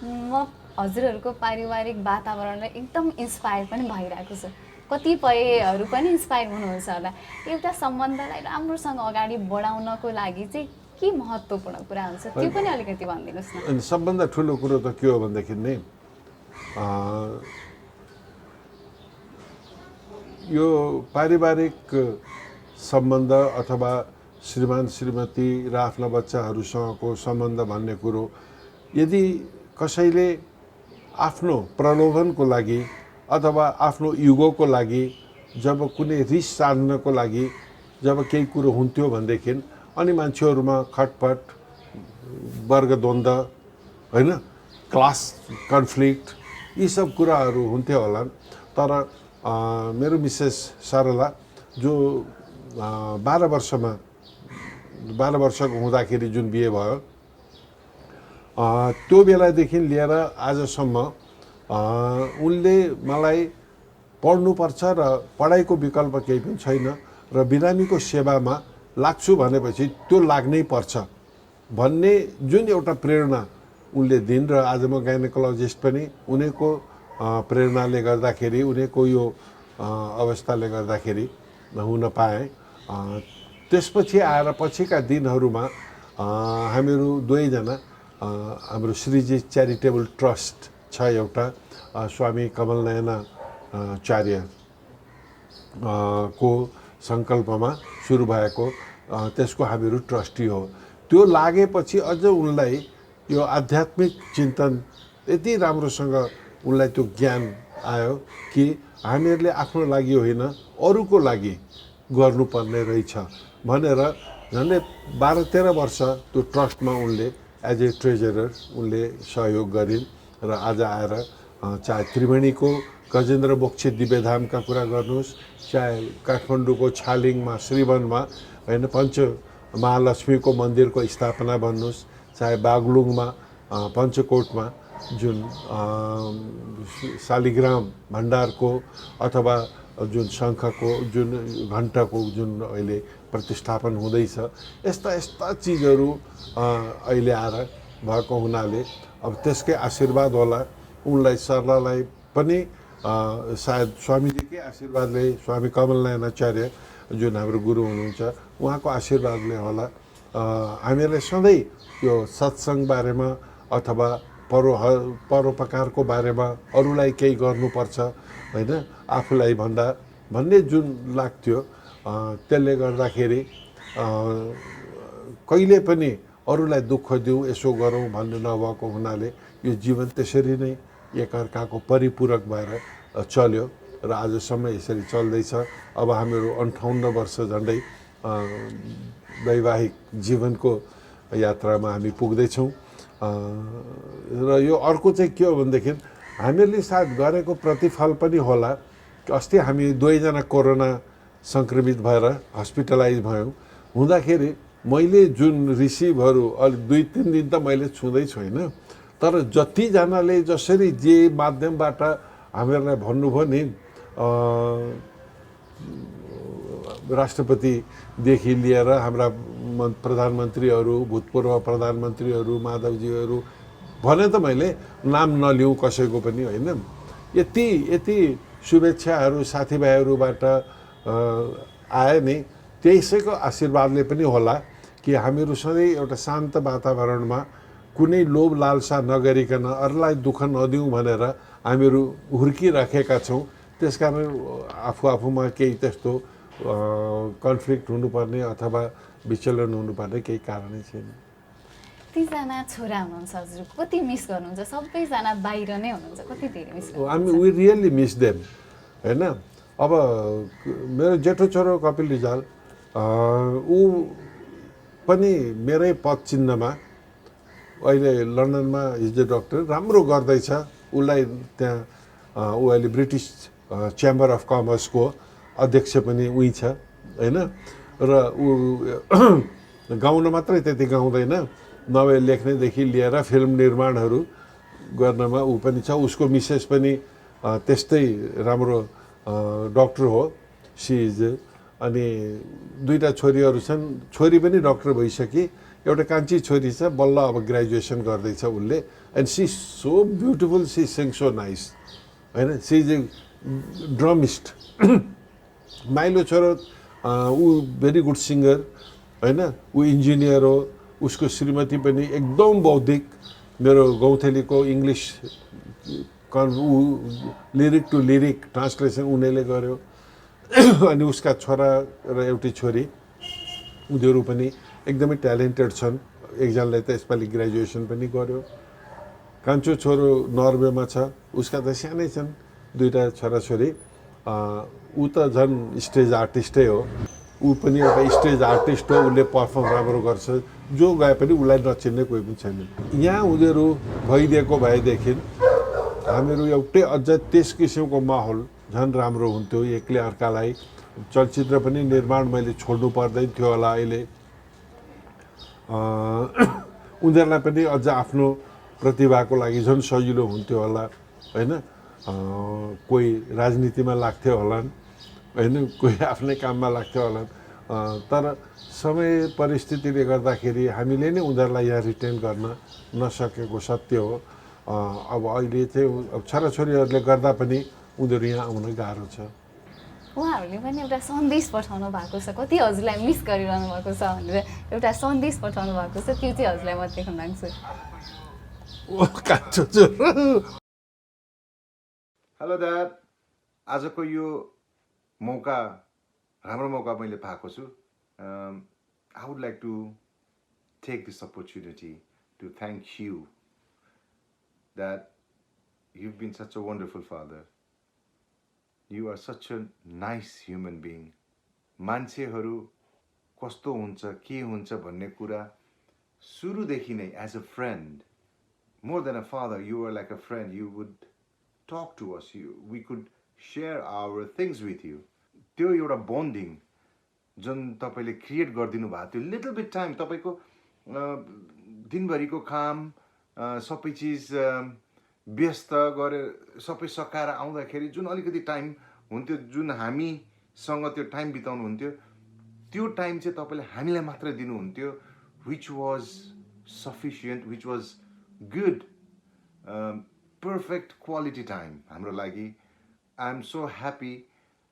म हजुरहरूको पारिवारिक वातावरणलाई एकदम इन्स्पायर पनि भइरहेको छ। कतिपयहरू पनि इन्स्पायर हुनुहुन्छ होला। एउटा सम्बन्धलाई राम्रोसँग अगाडि बढाउनको लागि चाहिँ के महत्त्वपूर्ण कुरा हुन्छ त्यो पनि अलिकति भनिदिनुहोस् न। अनि सबभन्दा ठुलो कुरो त के हो भनेदेखि नै यो पारिवारिक सम्बन्ध अथवा श्रीमान श्रीमती र आफ्ना बच्चाहरूसँगको सम्बन्ध भन्ने कुरो यदि कसैले आफ्नो प्रलोभनको लागि अथवा आफ्नो युगोको लागि जब कुनै रिस साध्नको लागि जब केही कुरो हुन्थ्यो भनेदेखि अनि मान्छेहरूमा खटपट, वर्गद्वन्द्व होइन, क्लास कन्फ्लिक्ट यी सब कुराहरू हुन्थ्यो होला। तर मेरो मिसेस सरला जो 12 वर्षको हुँदाखेरि जुन बिहे भयो त्यो बेलादेखि लिएर आजसम्म उनले मलाई पढ्नुपर्छ र पढाइको विकल्प केही पनि छैन र बिरामीको सेवामा लाग्छु भनेपछि त्यो लाग्नै पर्छ भन्ने जुन एउटा प्रेरणा उनले दिन्। र आज म गाइनेकोलोजिस्ट पनि उनीको प्रेरणाले गर्दाखेरि, उनीको यो अवस्थाले गर्दाखेरि हुन पाएँ। त्यसपछि आएर पछिका दिनहरूमा हामीहरू दुवैजना हाम्रो श्रीजी च्यारिटेबल ट्रस्ट छ एउटा, स्वामी कमलनयनाचार्य को सङ्कल्पमा सुरु भएको, त्यसको हामीहरू ट्रस्टी हो। त्यो लागेपछि अझ उनलाई यो आध्यात्मिक चिन्तन यति राम्रोसँग उनलाई त्यो ज्ञान आयो कि हामीहरूले आफ्नो लागि होइन अरूको लागि गर्नुपर्ने रहेछ भनेर झन्डै 12-13 वर्ष त्यो ट्रस्टमा उनले एज ए ट्रेजरर उनले सहयोग गरिन्। र आज आएर चाहे त्रिवेणीको गजेन्द्र मोक्ष दिव्यधामका कुरा गर्नुहोस्, चाहे काठमाडौँको छालिङमा श्रीवनमा होइन पञ्च महालक्ष्मीको मन्दिरको स्थापना भन्नुहोस्, चाहे बागलुङमा पञ्चकोटमा जुन शालिग्राम भण्डारको अथवा जुन शङ्खको जुन घण्टाको जुन अहिले प्रतिष्ठापन हुँदैछ, यस्ता चिजहरू अहिले आएर भएको हुनाले अब त्यसकै आशीर्वाद होला। उनलाई सरलालाई पनि सायद स्वामीजीकै आशीर्वादले, स्वामी कमलनयनाचार्य जुन हाम्रो गुरु हुनुहुन्छ उहाँको आशीर्वादले होला हामीहरूले सधैँ यो सत्सङ्ग बारेमा अथवा परोपकारको बारेमा अरूलाई केही गर्नुपर्छ होइन आफूलाई भन्ने जुन लाग्थ्यो, त्यसले गर्दाखेरि कहिले पनि अरूलाई दुःख दिउँ यसो गरौँ भन्ने नभएको हुनाले यो जीवन त्यसरी नै एकअर्काको परिपूरक भएर चल्यो र आजसम्म यसरी चल्दैछ। अब हामीहरू 58 वर्ष झन्डै वैवाहिक जीवनको यात्रामा हामी पुग्दैछौँ। र यो अर्को चाहिँ के हो भनेदेखि हामीहरूले सायद गरेको प्रतिफल पनि होला। अस्ति हामी दुवैजना कोरोना सङ्क्रमित भएर हस्पिटलाइज भयौँ हुँदाखेरि मैले जुन रिसिभहरू अलि 2-3 दिन त मैले छुँदै छैन तर जतिजनाले जसरी जे माध्यमबाट हामीहरूलाई भन्नुभयो नि राष्ट्रपतिदेखि लिएर हाम्रा प्रधानमन्त्रीहरू भूतपूर्व प्रधानमन्त्रीहरू माधवजीहरू भने त मैले नाम नलिउँ कसैको पनि होइन यति शुभेच्छाहरू साथीभाइहरूबाट आए नि त्यसैको आशीर्वादले पनि होला कि हामीहरू सधैँ एउटा शान्त वातावरणमा कुनै लोभ लालसा नगरिकन अरूलाई दुःख नदिउँ भनेर हामीहरू हुर्किराखेका छौँ त्यसकारण आफूमा केही त्यस्तो कन्फ्लिक्ट हुनुपर्ने अथवा विचलन हुनुपर्ने केही कारणै छैन। कतिजना छोरा हुनुहुन्छ हजुर कति मिस गर्नुहुन्छ सबैजना बाहिर नै हुनुहुन्छ कति धेरै मिस हामी वी रियली मिस देम होइन अब मेरो जेठो छोरो कपिल रिजाल ऊ पनि मेरै पद चिन्हमा अहिले लन्डनमा इज द डक्टर राम्रो गर्दैछ उसलाई त्यहाँ ऊ अहिले ब्रिटिस च्याम्बर अफ कमर्सको अध्यक्ष पनि उही छ होइन र ऊ गाउन मात्रै त्यति गाउँदैन नभए लेख्नेदेखि लिएर फिल्म निर्माणहरू गर्नमा ऊ पनि छ उसको मिसेस पनि त्यस्तै राम्रो डक्टर हो सी इज अनि 2टा छोरीहरू छन् छोरी पनि डक्टर भइसकी एउटा कान्छी छोरी छ बल्ल अब ग्रेजुएसन गर्दैछ उसले and she so beautiful she sing so nice होइन सी इज ए ड्रमिस्ट माइलो छोरो ऊ भेरी गुड सिङ्गर होइन ऊ इन्जिनियर हो उसको श्रीमती पनि एकदम बौद्धिक मेरो गौँथेलीको English lyric to lyric translation उनीहरूले गर्यो अनि उसका छोरा र एउटी छोरी उनीहरू पनि एकदमै ट्यालेन्टेड छन् एकजनाले त यसपालि ग्रेजुएसन पनि गर्यो कान्छो छोरो नर्वेमा छ उसका त सानै छन् 2टा छोराछोरी ऊ त झन् स्टेज आर्टिस्टै हो ऊ पनि एउटा स्टेज आर्टिस्ट हो उसले पर्फर्म राम्रो गर्छ जो गए पनि उसलाई नचिन्ने कोही पनि छैन यहाँ उनीहरू भइदिएको भएदेखि हामीहरू एउटै अझ त्यस किसिमको माहौल झन् राम्रो हुन्थ्यो एकले अर्कालाई चलचित्र पनि निर्माण मैले छोड्नु पर्दैन थियो होला अहिले उनीहरूलाई पनि अझ आफ्नो प्रतिभाको लागि झन् सजिलो हुन्थ्यो होला होइन कोही राजनीतिमा लाग्थ्यो होलान् होइन कोही आफ्नै काममा लाग्थ्यो होलान् तर समय परिस्थितिले गर्दाखेरि हामीले नै उनीहरूलाई यहाँ रिटेन गर्न नसकेको सत्य हो अब अहिले चाहिँ छोराछोरीहरूले गर्दा पनि उनीहरू यहाँ आउन गाह्रो छ उहाँहरूले पनि एउटा सन्देश पठाउनु भएको छ कति हजुरलाई मिस गरिरहनु भएको छ भनेर एउटा सन्देश पठाउनु भएको छ त्यो चाहिँ हजुरलाई म देख्न माग्छु हेलो ड्याड आजको यो मौका राम्रो मौका मैले पाएको छु I would like to take this opportunity to thank you that you've been such a wonderful father. You are such a nice human being. मान्छेहरू कस्तो हुन्छ के हुन्छ भन्ने कुरा सुरुदेखि नै as a friend, more than a father, you are like a friend. You would talk to us. We could share our things with you. त्यो एउटा bonding जुन तपाईले क्रिएट गरिदिनु भएको थियो लिटल बिट टाइम तपाईको दिनभरिको काम सबै चिज व्यस्त गरेर सबै सकाएर आउँदाखेरि जुन अलिकति टाइम हुन्थ्यो जुन हामीसँग त्यो टाइम बिताउनु हुन्थ्यो त्यो टाइम चाहिँ तपाईले हामीलाई मात्र दिनुहुन्थ्यो which was sufficient, which was good, perfect quality time हाम्रो लागि. I'm so happy.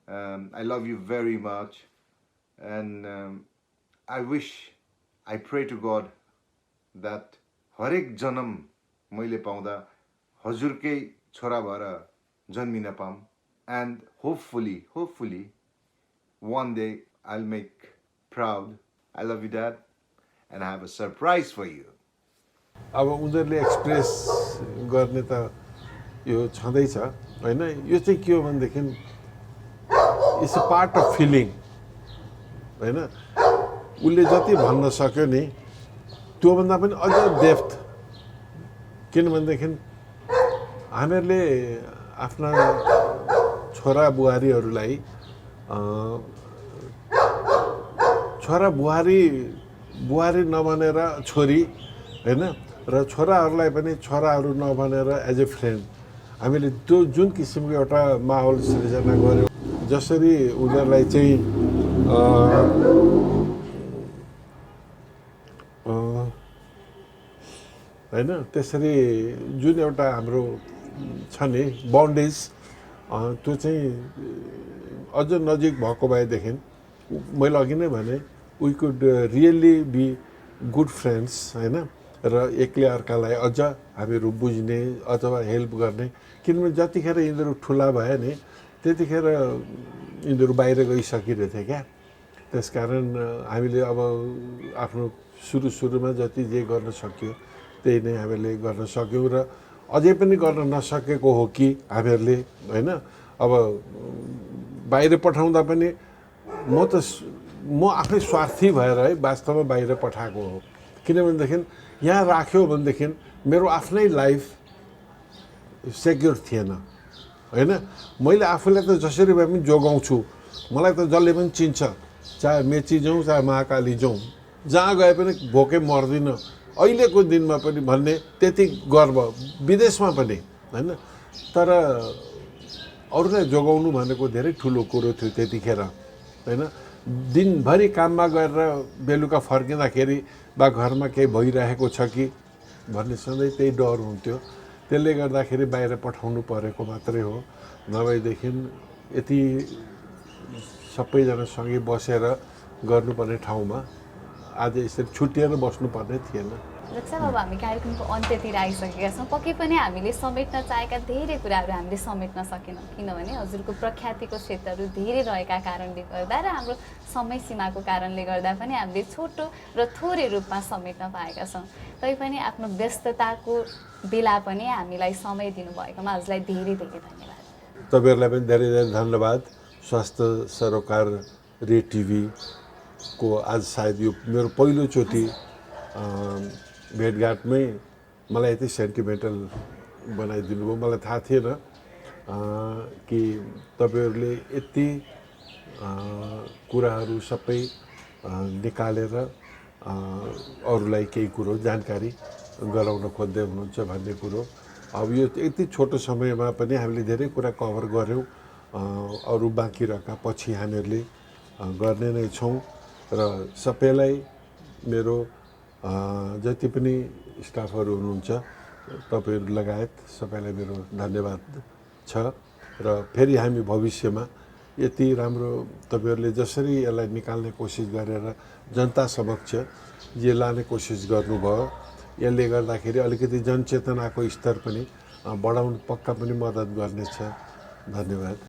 I love you very much and I wish, I pray to God that हरेक जन्म मैले पाउँदा हजुरकै छोरा भएर जन्मिन पाऊँ and hopefully one day I'll make proud. I love you dad and I have a surprise for you. अब उनीहरूले express गर्ने त यो छँदैछ होइन यो चाहिँ के हो भनेदेखि it's a part of feeling होइन उसले जति भन्न सक्यो नि त्योभन्दा पनि अझ डेप्थ किनभनेदेखि हामीहरूले आफ्ना छोरा बुहारीहरूलाई छोरा बुहारी नबनेर छोरी होइन र छोराहरूलाई पनि छोराहरू नबनेर एज ए फ्रेन्ड हामीले त्यो जुन किसिमको एउटा माहौल सृजना गऱ्यौँ जसरी उनीहरूलाई चाहिँ होइन त्यसरी जुन एउटा हाम्रो छ नि बन्डेज त्यो चाहिँ अझ नजिक भएको भएदेखि मैले अघि नै भने we could really be good friends होइन र एकले अर्कालाई अझ हामीहरू बुझ्ने अथवा हेल्प गर्ने किनभने जतिखेर यिनीहरू ठुला भए नि त्यतिखेर यिनीहरू बाहिर गइसकिरहेथे क्या त्यसकारण हामीले अब आफ्नो सुरुमा जति जे गर्न सक्यो त्यही नै हामीले गर्न सक्यौँ र अझै पनि गर्न नसकेको हो कि हामीहरूले होइन अब बाहिर पठाउँदा पनि म आफै स्वार्थी भएर है वास्तवमा बाहिर पठाएको हो किनभनेदेखि यहाँ राख्यो भनेदेखि मेरो आफ्नै लाइफ सेक्योर थिएन होइन मैले आफूलाई त जसरी भए पनि जोगाउँछु मलाई त जसले पनि चिन्छ चाहे मेची जाउँ चाहे महाकाली जाउँ जहाँ गए पनि भोकै मर्दिनँ अहिलेको दिनमा पनि भन्ने त्यति गर्व विदेशमा पनि होइन तर अरूलाई जोगाउनु भनेको धेरै ठुलो कुरो थियो त्यतिखेर होइन दिनभरि काममा गएर बेलुका फर्किँदाखेरि वा घरमा केही भइरहेको छ कि भन्ने सधैँ त्यही डर हुन्थ्यो त्यसले गर्दाखेरि बाहिर पठाउनु परेको मात्रै हो नभएदेखि यति सबैजना सँगै बसेर गर्नुपर्ने ठाउँमा आज यसरी छुट्टिएर बस्नुपर्ने थिएन जक्सा अब हामी कार्यक्रमको अन्त्यतिर आइसकेका छौँ पक्कै पनि हामीले समेट्न चाहेका धेरै कुराहरू हामीले समेट्न सकेनौँ किनभने हजुरको प्रख्यातिको क्षेत्रहरू धेरै रहेका कारणले गर्दा र हाम्रो समय सीमाको कारणले गर्दा पनि हामीले छोटो र थोरै रूपमा समेट्न पाएका छौँ तैपनि आफ्नो व्यस्तताको बेला पनि हामीलाई समय दिनुभएकोमा हजुरलाई धेरै धेरै धन्यवाद तपाईँहरूलाई पनि धेरै धेरै धन्यवाद स्वास्थ्य सरोकार रे टिभीको आज सायद यो मेरो पहिलोचोटि भेटघाटमै मलाई यति सेन्टिमेन्टल बनाइदिनु भयो मलाई थाहा थिएन कि तपाईँहरूले यति कुराहरू सबै निकालेर अरूलाई केही कुरो जानकारी गराउन खोज्दै हुनुहुन्छ भन्ने कुरो अब यो यति छोटो समयमा पनि हामीले धेरै कुरा कभर गऱ्यौँ अरू बाँकी रहेका पछि हामीहरूले गर्ने नै छौँ र सबैलाई मेरो जति पनि स्टाफहरू हुनुहुन्छ तपाईँहरू लगायत सबैलाई मेरो धन्यवाद छ र फेरि हामी भविष्यमा यति राम्रो तपाईँहरूले जसरी यसलाई निकाल्ने कोसिस गरेर जनता समक्ष जे लाने कोसिस गर्नुभयो यसले गर्दाखेरि अलिकति जनचेतनाको स्तर पनि बढाउनु पक्का पनि मद्दत गर्नेछ धन्यवाद